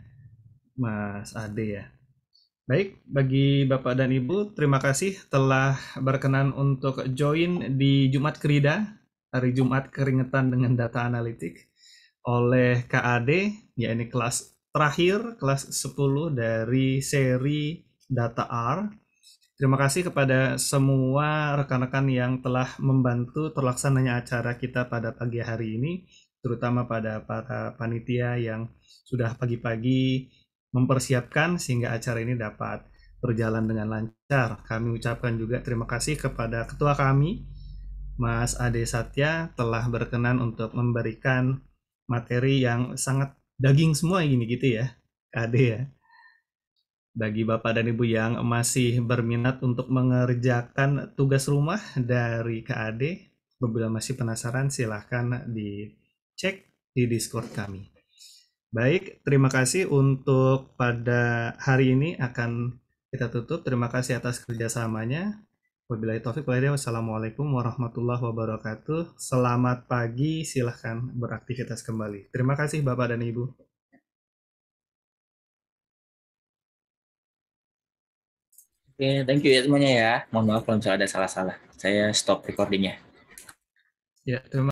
A: Mas Ade ya. Baik, bagi Bapak dan Ibu, terima kasih telah berkenan untuk join di Jumat Kerida, hari Jumat keringetan dengan data analitik oleh KAD, yakni kelas terakhir, kelas 10 dari seri Data R. Terima kasih kepada semua rekan-rekan yang telah membantu terlaksananya acara kita pada pagi hari ini, terutama pada para panitia yang sudah pagi-pagi mempersiapkan sehingga acara ini dapat berjalan dengan lancar. Kami ucapkan juga terima kasih kepada ketua kami, Mas Ade Satya, telah berkenan untuk memberikan materi yang sangat daging semua ini gitu ya, Ade ya. Bagi Bapak dan Ibu yang masih berminat untuk mengerjakan tugas rumah dari KAD, apabila masih penasaran silahkan dicek di Discord kami. Baik, terima kasih untuk pada hari ini akan kita tutup. Terima kasih atas kerjasamanya. Wabillahi taufiq wal hidayah. Wassalamualaikum warahmatullahi wabarakatuh. Selamat pagi, silahkan beraktivitas kembali. Terima kasih Bapak dan Ibu.
B: Oke, thank you ya semuanya ya. Mohon maaf kalau misalnya ada salah-salah. Saya stop recordingnya.
A: Ya, terima